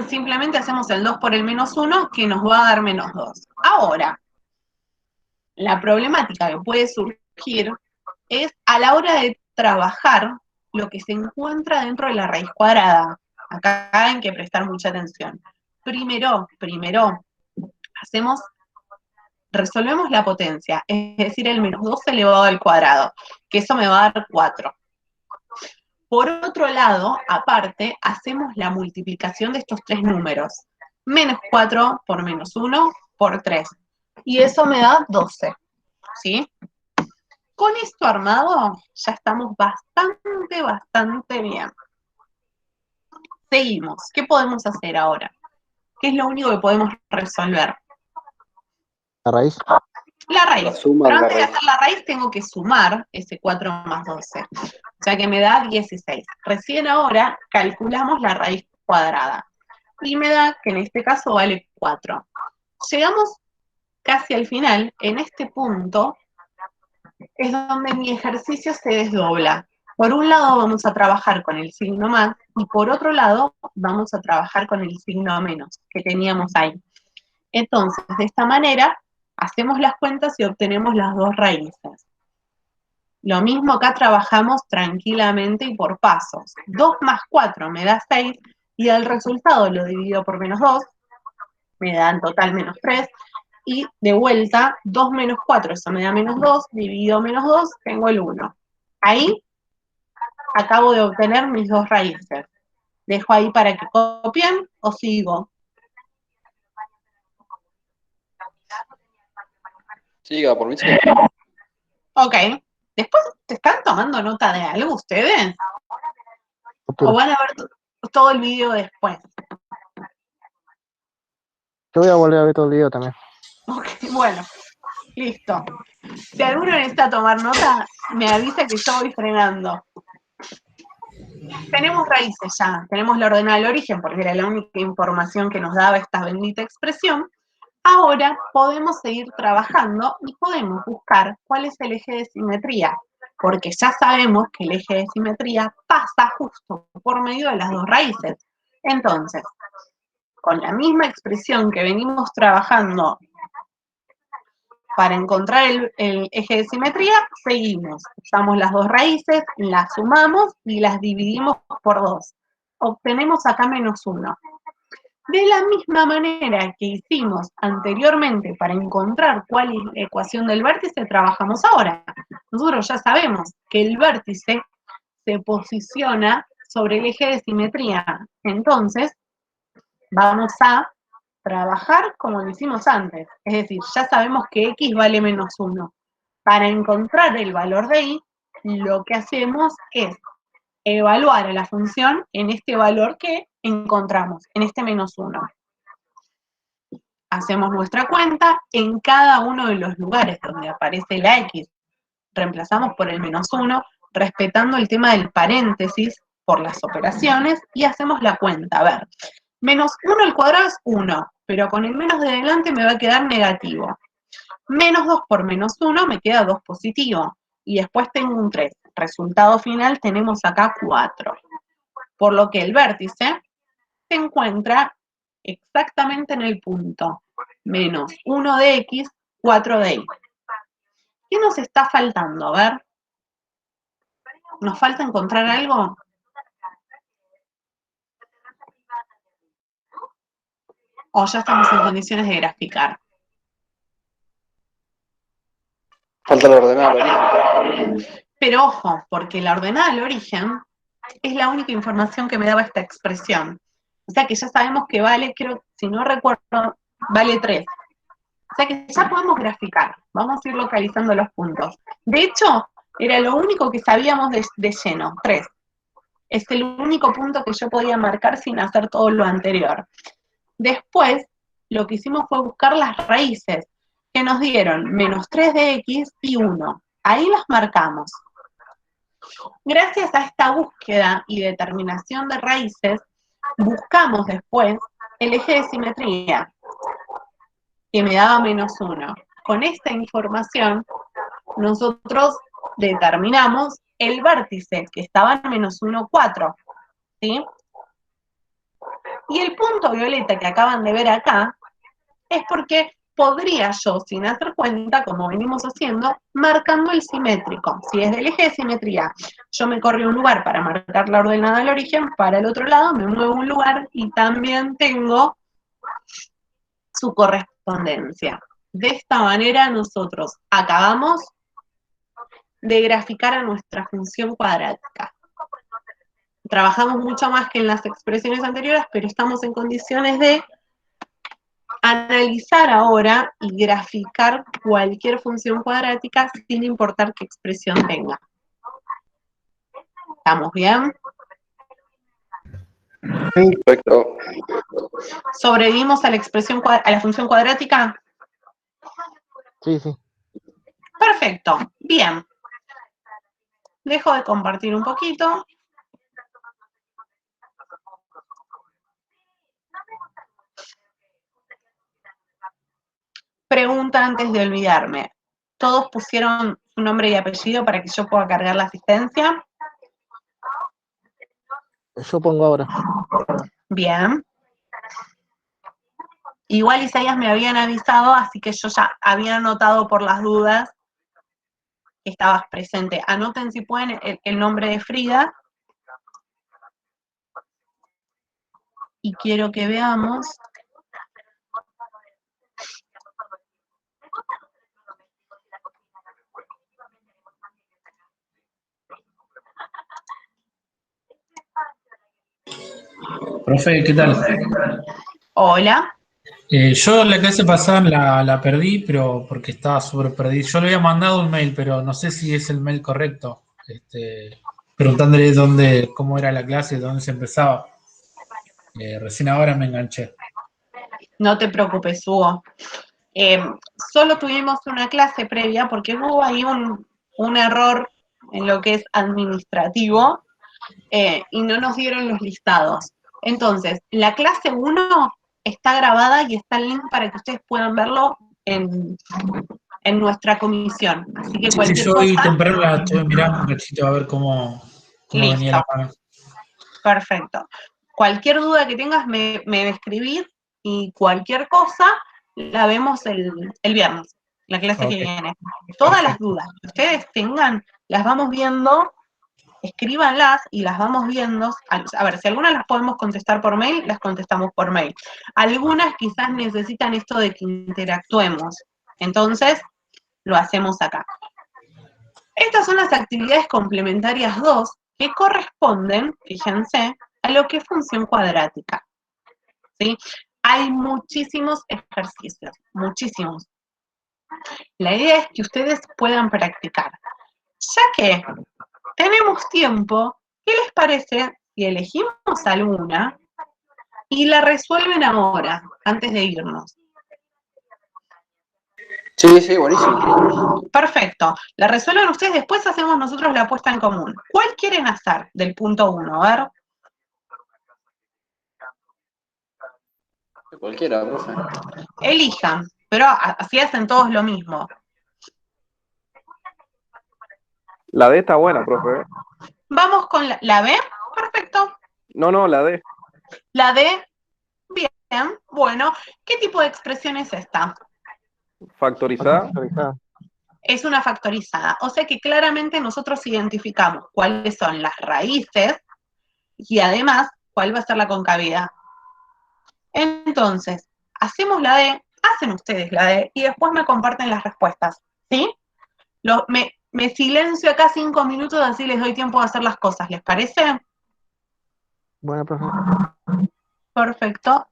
Simplemente hacemos el 2 por el menos 1, que nos va a dar menos 2. Ahora, la problemática que puede surgir es a la hora de trabajar lo que se encuentra dentro de la raíz cuadrada. Acá hay que prestar mucha atención. Primero, resolvemos la potencia, es decir, el menos 2 elevado al cuadrado, que eso me va a dar 4. Por otro lado, aparte, hacemos la multiplicación de estos tres números. Menos 4 por menos 1 por 3. Y eso me da 12. ¿Sí? Con esto armado, ya estamos bastante bien. Seguimos. ¿Qué podemos hacer ahora? ¿Qué es lo único que podemos resolver? ¿La raíz? La raíz. La suma Pero de la antes de raíz. hacer la raíz tengo que sumar ese 4 más 12. O sea que me da 16. Recién ahora calculamos la raíz cuadrada. Y me da que en este caso vale 4. llegamos casi al final. En este punto es donde mi ejercicio se desdobla. Por un lado vamos a trabajar con el signo más y por otro lado vamos a trabajar con el signo menos que teníamos ahí. Entonces, de esta manera, hacemos las cuentas y obtenemos las dos raíces. Lo mismo acá trabajamos tranquilamente y por pasos. 2 más 4 me da 6 y el resultado lo divido por menos 2, me da en total menos 3. Y de vuelta, 2 menos 4, eso me da menos 2, divido menos 2, tengo el 1. Ahí acabo de obtener mis dos raíces. Dejo ahí para que copien o sigo. Siga, por mí sí. Ok. Después, ¿te están tomando nota de algo ustedes? ¿O van a ver todo el video después? Yo voy a volver a ver todo el video también. Ok, bueno. Listo. Si alguno necesita tomar nota, me avisa que yo voy frenando. Tenemos raíces ya, tenemos la ordenada del origen, porque era la única información que nos daba esta bendita expresión. Ahora podemos seguir trabajando y podemos buscar cuál es el eje de simetría, porque ya sabemos que el eje de simetría pasa justo por medio de las dos raíces. Entonces, con la misma expresión que venimos trabajando para encontrar el eje de simetría, seguimos. Usamos las dos raíces, las sumamos y las dividimos por 2. Obtenemos acá menos 1. De la misma manera que hicimos anteriormente para encontrar cuál es la ecuación del vértice, trabajamos ahora. Nosotros ya sabemos que el vértice se posiciona sobre el eje de simetría. Entonces, vamos a trabajar como lo hicimos antes. Es decir, ya sabemos que x vale menos 1. Para encontrar el valor de y, lo que hacemos es evaluar a la función en este valor que encontramos, en este menos 1. Hacemos nuestra cuenta en cada uno de los lugares donde aparece la x. Reemplazamos por el menos 1, respetando el tema del paréntesis por las operaciones, y hacemos la cuenta. A ver, menos 1 al cuadrado es 1, pero con el menos de delante me va a quedar negativo. Menos 2 por menos 1 me queda 2 positivo. Y después tengo un 3. Resultado final tenemos acá 4. Por lo que el vértice se encuentra exactamente en el punto menos 1 de x, 4 de y. ¿Qué nos está faltando? A ver. ¿Nos falta encontrar algo? ¿O ya estamos en condiciones de graficar? Falta la ordenada del origen. Pero ojo, porque la ordenada del origen es la única información que me daba esta expresión. O sea que ya sabemos que vale, creo, si no recuerdo, vale 3. O sea que ya podemos graficar. Vamos a ir localizando los puntos. De hecho, era lo único que sabíamos de lleno, 3. Es el único punto que yo podía marcar sin hacer todo lo anterior. Después, lo que hicimos fue buscar las raíces, que nos dieron menos 3 de x y 1. Ahí las marcamos. Gracias a esta búsqueda y determinación de raíces, buscamos después el eje de simetría, que me daba menos 1. Con esta información, nosotros determinamos el vértice, que estaba en menos 1, 4. ¿Sí? Y el punto violeta que acaban de ver acá es porque podría yo, sin hacer cuenta, como venimos haciendo, marcando el simétrico. Si desde el eje de simetría yo me corro un lugar para marcar la ordenada del origen, para el otro lado me muevo un lugar y también tengo su correspondencia. De esta manera nosotros acabamos de graficar a nuestra función cuadrática. Trabajamos mucho más que en las expresiones anteriores, pero estamos en condiciones de analizar ahora y graficar cualquier función cuadrática sin importar qué expresión tenga. ¿Estamos bien? Perfecto. ¿Sobrevivimos a la expresión a la función cuadrática? Sí, sí. Perfecto, bien. Dejo de compartir un poquito. Pregunta antes de olvidarme. ¿Todos pusieron su nombre y apellido para que yo pueda cargar la asistencia? Yo pongo ahora. Bien. Igual Isaías me habían avisado, así que yo ya había anotado por las dudas que estabas presente. Anoten si pueden el nombre de Frida. Y quiero que veamos. Profe, ¿qué tal? Hola. Yo la clase pasada la perdí, pero porque estaba súper perdido. Yo le había mandado un mail, pero no sé si es el mail correcto. Preguntándole cómo era la clase, dónde se empezaba. Recién ahora me enganché. No te preocupes, Hugo. Solo tuvimos una clase previa porque hubo ahí un error en lo que es administrativo y no nos dieron los listados. Entonces, la clase 1 está grabada y está el link para que ustedes puedan verlo en nuestra comisión. Así que Sí, cualquier yo hoy cosa, temprano la estuve mirando un cachito a ver cómo venía listo, la mano. perfecto. Cualquier duda que tengas me escribís y cualquier cosa la vemos el viernes, la clase que Ok, viene. Todas las perfecto. dudas que ustedes tengan, las vamos viendo, escríbanlas y las vamos viendo. A ver, si algunas las podemos contestar por mail, las contestamos por mail. Algunas quizás necesitan esto de que interactuemos. Entonces, lo hacemos acá. Estas son las actividades complementarias 2 que corresponden, fíjense, a lo que es función cuadrática. ¿Sí? Hay muchísimos ejercicios, muchísimos. La idea es que ustedes puedan practicar. Ya que tenemos tiempo, ¿qué les parece si elegimos alguna y la resuelven ahora, antes de irnos? Sí, sí, buenísimo. Perfecto. La resuelven ustedes, después hacemos nosotros la puesta en común. ¿Cuál quieren hacer del punto 1? A ver. Cualquiera, profe. Elijan, pero así hacen todos lo mismo. La D está buena, profe. Vamos con la B. Perfecto. No, la D. La D. Bien. Bueno, ¿qué tipo de expresión es esta? Factorizada. Es una factorizada. O sea que claramente nosotros identificamos cuáles son las raíces y además cuál va a ser la concavidad. Entonces, hacemos la D, hacen ustedes la D y después me comparten las respuestas. ¿Sí? Me silencio acá 5 minutos, así les doy tiempo de hacer las cosas. ¿Les parece? Bueno, profe. Perfecto.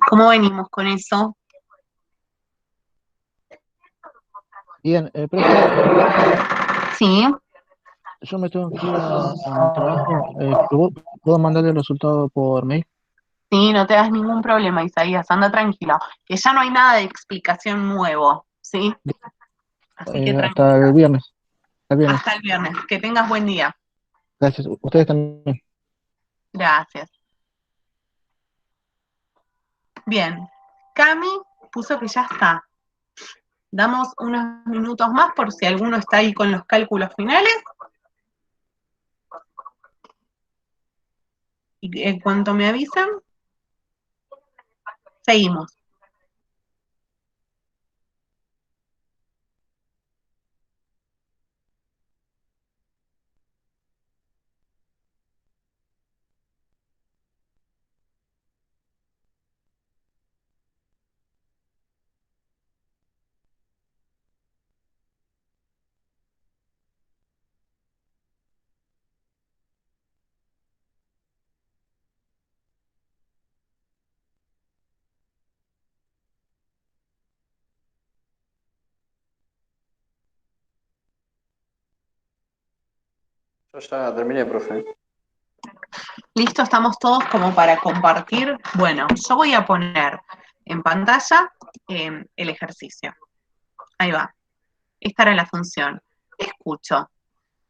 ¿Cómo venimos con eso? Bien, profe, Sí, yo me tengo que ir al trabajo. ¿Puedo mandarle el resultado por mail? sí, no te das ningún problema, Isaías, anda tranquilo, que ya no hay nada de explicación nuevo, ¿sí? Así que Hasta tranquilo. el viernes. Hasta el viernes. Hasta el viernes. Que tengas buen día. Gracias. Ustedes también. Gracias. Bien. Cami puso que ya está. Damos unos minutos más por si alguno está ahí con los cálculos finales. Y en cuanto me avisen, seguimos. Yo ya terminé, profe. ¿Listo? ¿Estamos todos como para compartir? Bueno, yo voy a poner en pantalla el ejercicio. Ahí va. Esta era la función. Escucho.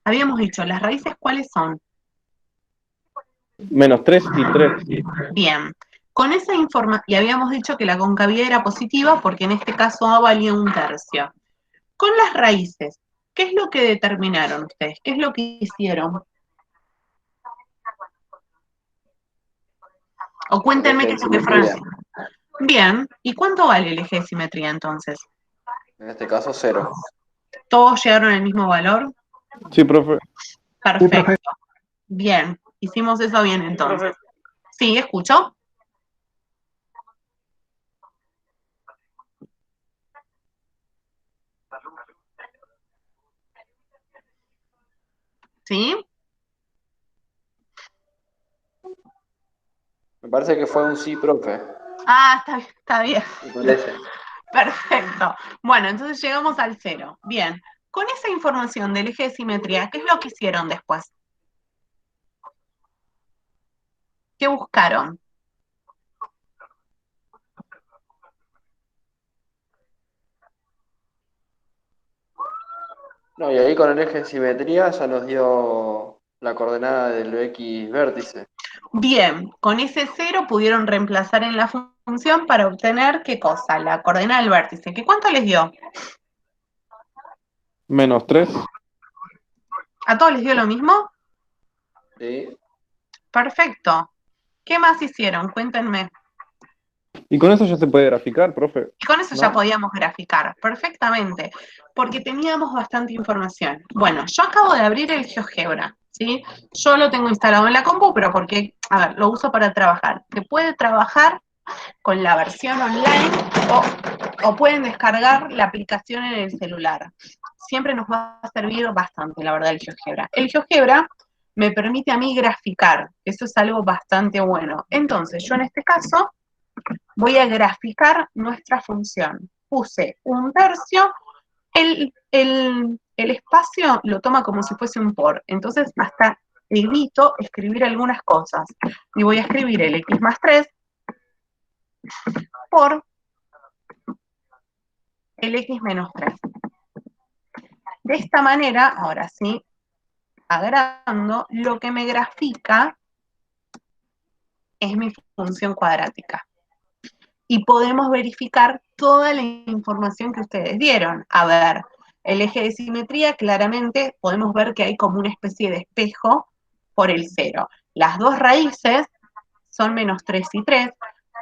Habíamos dicho, ¿las raíces cuáles son? -3 y 3. Bien. Con esa información, y habíamos dicho que la concavidad era positiva porque en este caso A valía 1/3. Con las raíces, ¿qué es lo que determinaron ustedes? ¿Qué es lo que hicieron? O cuéntenme Eje qué de es lo que fueron simetría. haciendo. Bien, ¿y cuánto vale el eje de simetría entonces? En este caso, 0. ¿Todos llegaron al mismo valor? Sí, profe. Perfecto. Bien, hicimos eso bien entonces. Sí, escucho. ¿Sí? Me parece que fue un sí, profe. Ah, está bien, está bien. Me parece. Perfecto. Bueno, entonces llegamos al 0. Bien. Con esa información del eje de simetría, ¿qué es lo que hicieron después? ¿Qué buscaron? No, y ahí con el eje de simetría ya nos dio la coordenada del X vértice. Bien, con ese 0 pudieron reemplazar en la función para obtener, ¿qué cosa? La coordenada del vértice. ¿Qué cuánto les dio? -3. ¿A todos les dio lo mismo? ¿Sí? Perfecto. ¿Qué más hicieron? Cuéntenme. Y con eso ya se puede graficar, profe. Y con eso ya ¿No? podíamos graficar perfectamente, porque teníamos bastante información. Bueno, yo acabo de abrir el GeoGebra, ¿sí? Yo lo tengo instalado en la compu, pero porque, a ver, lo uso para trabajar. Se puede trabajar con la versión online o pueden descargar la aplicación en el celular. Siempre nos va a servir bastante, la verdad, el GeoGebra. El GeoGebra me permite a mí graficar, eso es algo bastante bueno. Entonces, yo en este caso voy a graficar nuestra función. Puse 1/3, el espacio lo toma como si fuese un por, entonces hasta evito escribir algunas cosas. Y voy a escribir el x más 3 por el x menos 3. De esta manera, ahora sí, agrando, lo que me grafica es mi función cuadrática. Y podemos verificar toda la información que ustedes dieron. A ver, el eje de simetría, claramente podemos ver que hay como una especie de espejo por el 0. Las dos raíces son -3 y 3,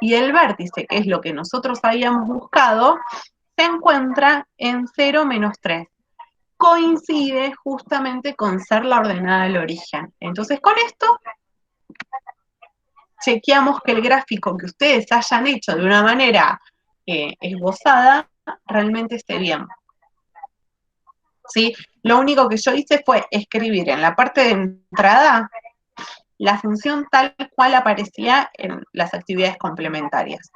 y el vértice, que es lo que nosotros habíamos buscado, se encuentra en 0, -3. Coincide justamente con ser la ordenada del origen. Entonces, con esto chequeamos que el gráfico que ustedes hayan hecho de una manera esbozada realmente esté bien. ¿Sí? Lo único que yo hice fue escribir en la parte de entrada la función tal cual aparecía en las actividades complementarias.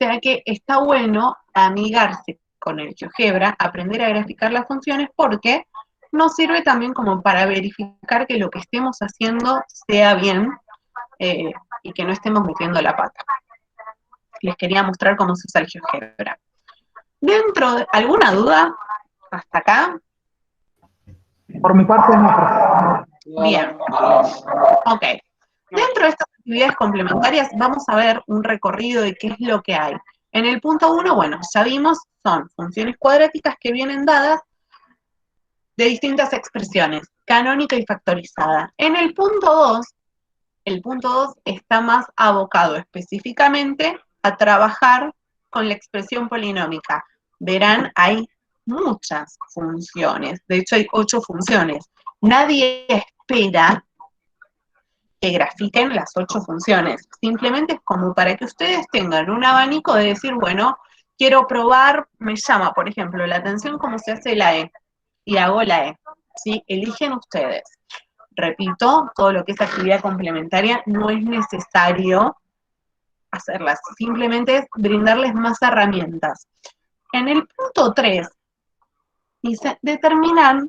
sea que está bueno amigarse con el GeoGebra, aprender a graficar las funciones, porque nos sirve también como para verificar que lo que estemos haciendo sea bien y que no estemos metiendo la pata. Les quería mostrar cómo se usa el GeoGebra. Dentro de alguna duda hasta acá. Por mi parte no. Bien. Ok. Dentro de estas actividades complementarias vamos a ver un recorrido de qué es lo que hay. En el punto 1, bueno, ya vimos, son funciones cuadráticas que vienen dadas de distintas expresiones, canónica y factorizada. En el punto 2 está más abocado específicamente a trabajar con la expresión polinómica. Verán, hay muchas funciones, de hecho hay 8 funciones. Nadie espera que grafiquen las 8 funciones, simplemente es como para que ustedes tengan un abanico de decir, bueno, quiero probar, me llama, por ejemplo, la atención cómo se hace la E, y hago la E, ¿sí? Eligen ustedes. Repito, todo lo que es actividad complementaria no es necesario hacerlas, simplemente es brindarles más herramientas. En el punto 3, dice determinar,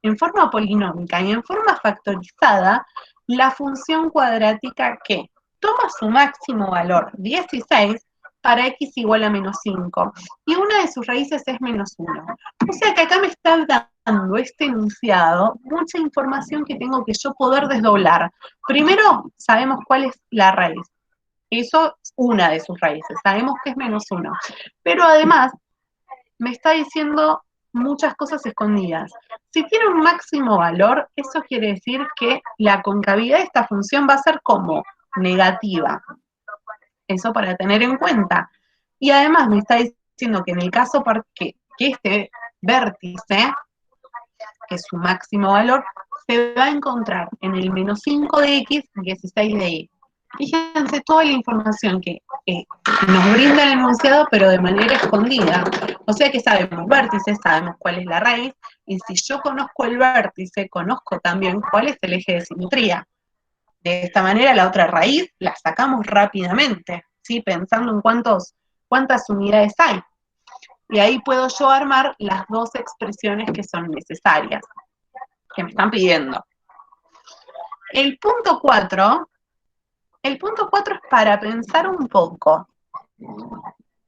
en forma polinómica y en forma factorizada la función cuadrática que toma su máximo valor 16 para x igual a menos 5, y una de sus raíces es menos 1. O sea que acá me está dando este enunciado mucha información que tengo que yo poder desdoblar. Primero, sabemos cuál es la raíz. Eso es una de sus raíces, sabemos que es menos 1. Pero además, me está diciendo muchas cosas escondidas. Si tiene un máximo valor, eso quiere decir que la concavidad de esta función va a ser como negativa. Eso para tener en cuenta. Y además me está diciendo que en el caso que este vértice, que es su máximo valor, se va a encontrar en el menos 5 de x, 16 de y. Fíjense toda la información que nos brinda el enunciado, pero de manera escondida. O sea que sabemos vértices, sabemos cuál es la raíz, y si yo conozco el vértice, conozco también cuál es el eje de simetría. De esta manera la otra raíz la sacamos rápidamente, ¿sí? Pensando en cuántas unidades hay. Y ahí puedo yo armar las 2 expresiones que son necesarias, que me están pidiendo. El punto 4 es para pensar un poco.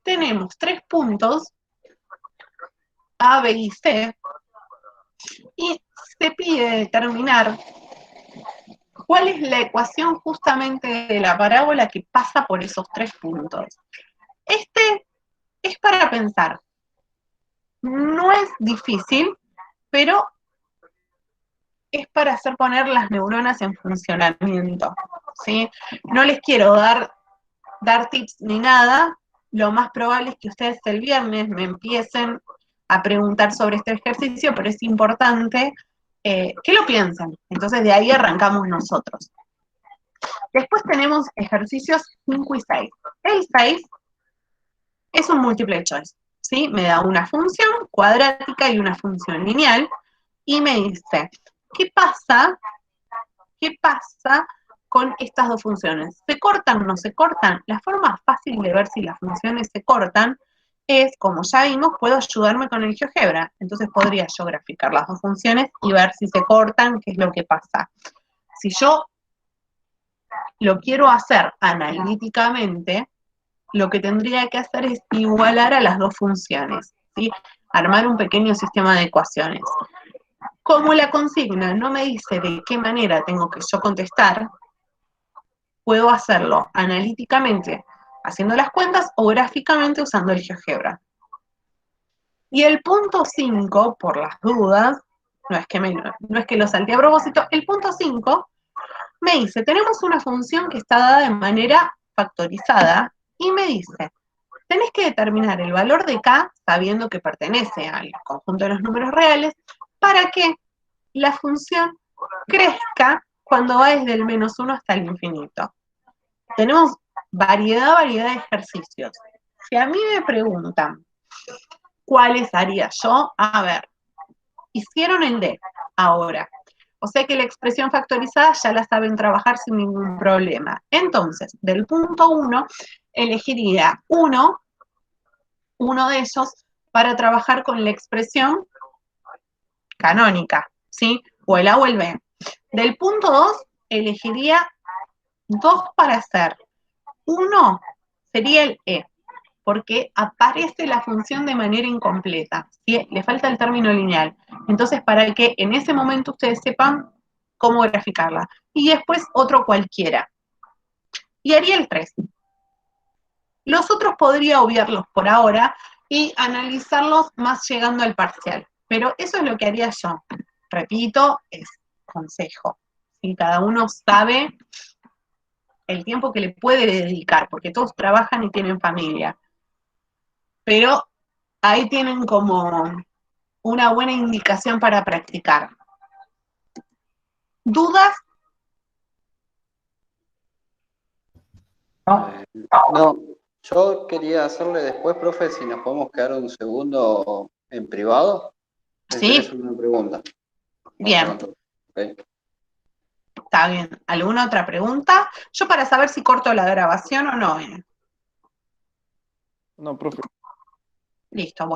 Tenemos 3 puntos, A, B y C, y se pide determinar cuál es la ecuación justamente de la parábola que pasa por esos 3 puntos. Este es para pensar. No es difícil, pero es para hacer poner las neuronas en funcionamiento, ¿sí? No les quiero dar tips ni nada. Lo más probable es que ustedes el viernes me empiecen a preguntar sobre este ejercicio, pero es importante que lo piensen. Entonces de ahí arrancamos nosotros. Después tenemos ejercicios 5 y 6. El 6 es un multiple choice, ¿sí? Me da una función cuadrática y una función lineal, y me dice, ¿qué pasa con estas 2 funciones? ¿Se cortan o no se cortan? La forma fácil de ver si las funciones se cortan es, como ya vimos, puedo ayudarme con el GeoGebra. Entonces podría yo graficar las 2 funciones y ver si se cortan, qué es lo que pasa. Si yo lo quiero hacer analíticamente, lo que tendría que hacer es igualar a las 2 funciones, ¿sí? Armar un pequeño sistema de ecuaciones. Como la consigna no me dice de qué manera tengo que yo contestar, puedo hacerlo analíticamente haciendo las cuentas o gráficamente usando el GeoGebra. Y el punto 5, por las dudas, no es que lo salté a propósito, el punto 5 me dice, tenemos una función que está dada de manera factorizada y me dice, tenés que determinar el valor de k sabiendo que pertenece al conjunto de los números reales para que la función crezca cuando va desde el menos 1 hasta el infinito. Tenemos variedad de ejercicios. Si a mí me preguntan cuáles haría yo, a ver, hicieron el D ahora. O sea que la expresión factorizada ya la saben trabajar sin ningún problema. Entonces, del punto 1, elegiría uno de esos para trabajar con la expresión canónica, ¿sí? O el A o el B. Del punto 2, elegiría 2 para hacer. Uno sería el E, porque aparece la función de manera incompleta, ¿sí? Le falta el término lineal. Entonces, para que en ese momento ustedes sepan cómo graficarla. Y después otro cualquiera. Y haría el 3. Los otros podría obviarlos por ahora y analizarlos más llegando al parcial. Pero eso es lo que haría yo. Repito, es consejo. ¿Sí? Cada uno sabe el tiempo que le puede dedicar, porque todos trabajan y tienen familia. Pero ahí tienen como una buena indicación para practicar. ¿Dudas? No, No, yo quería hacerle después, profe, si nos podemos quedar un segundo en privado. Sí. Es una pregunta. Bien. Ok. Está bien. ¿Alguna otra pregunta? Yo para saber si corto la grabación o no. No, profe. Listo.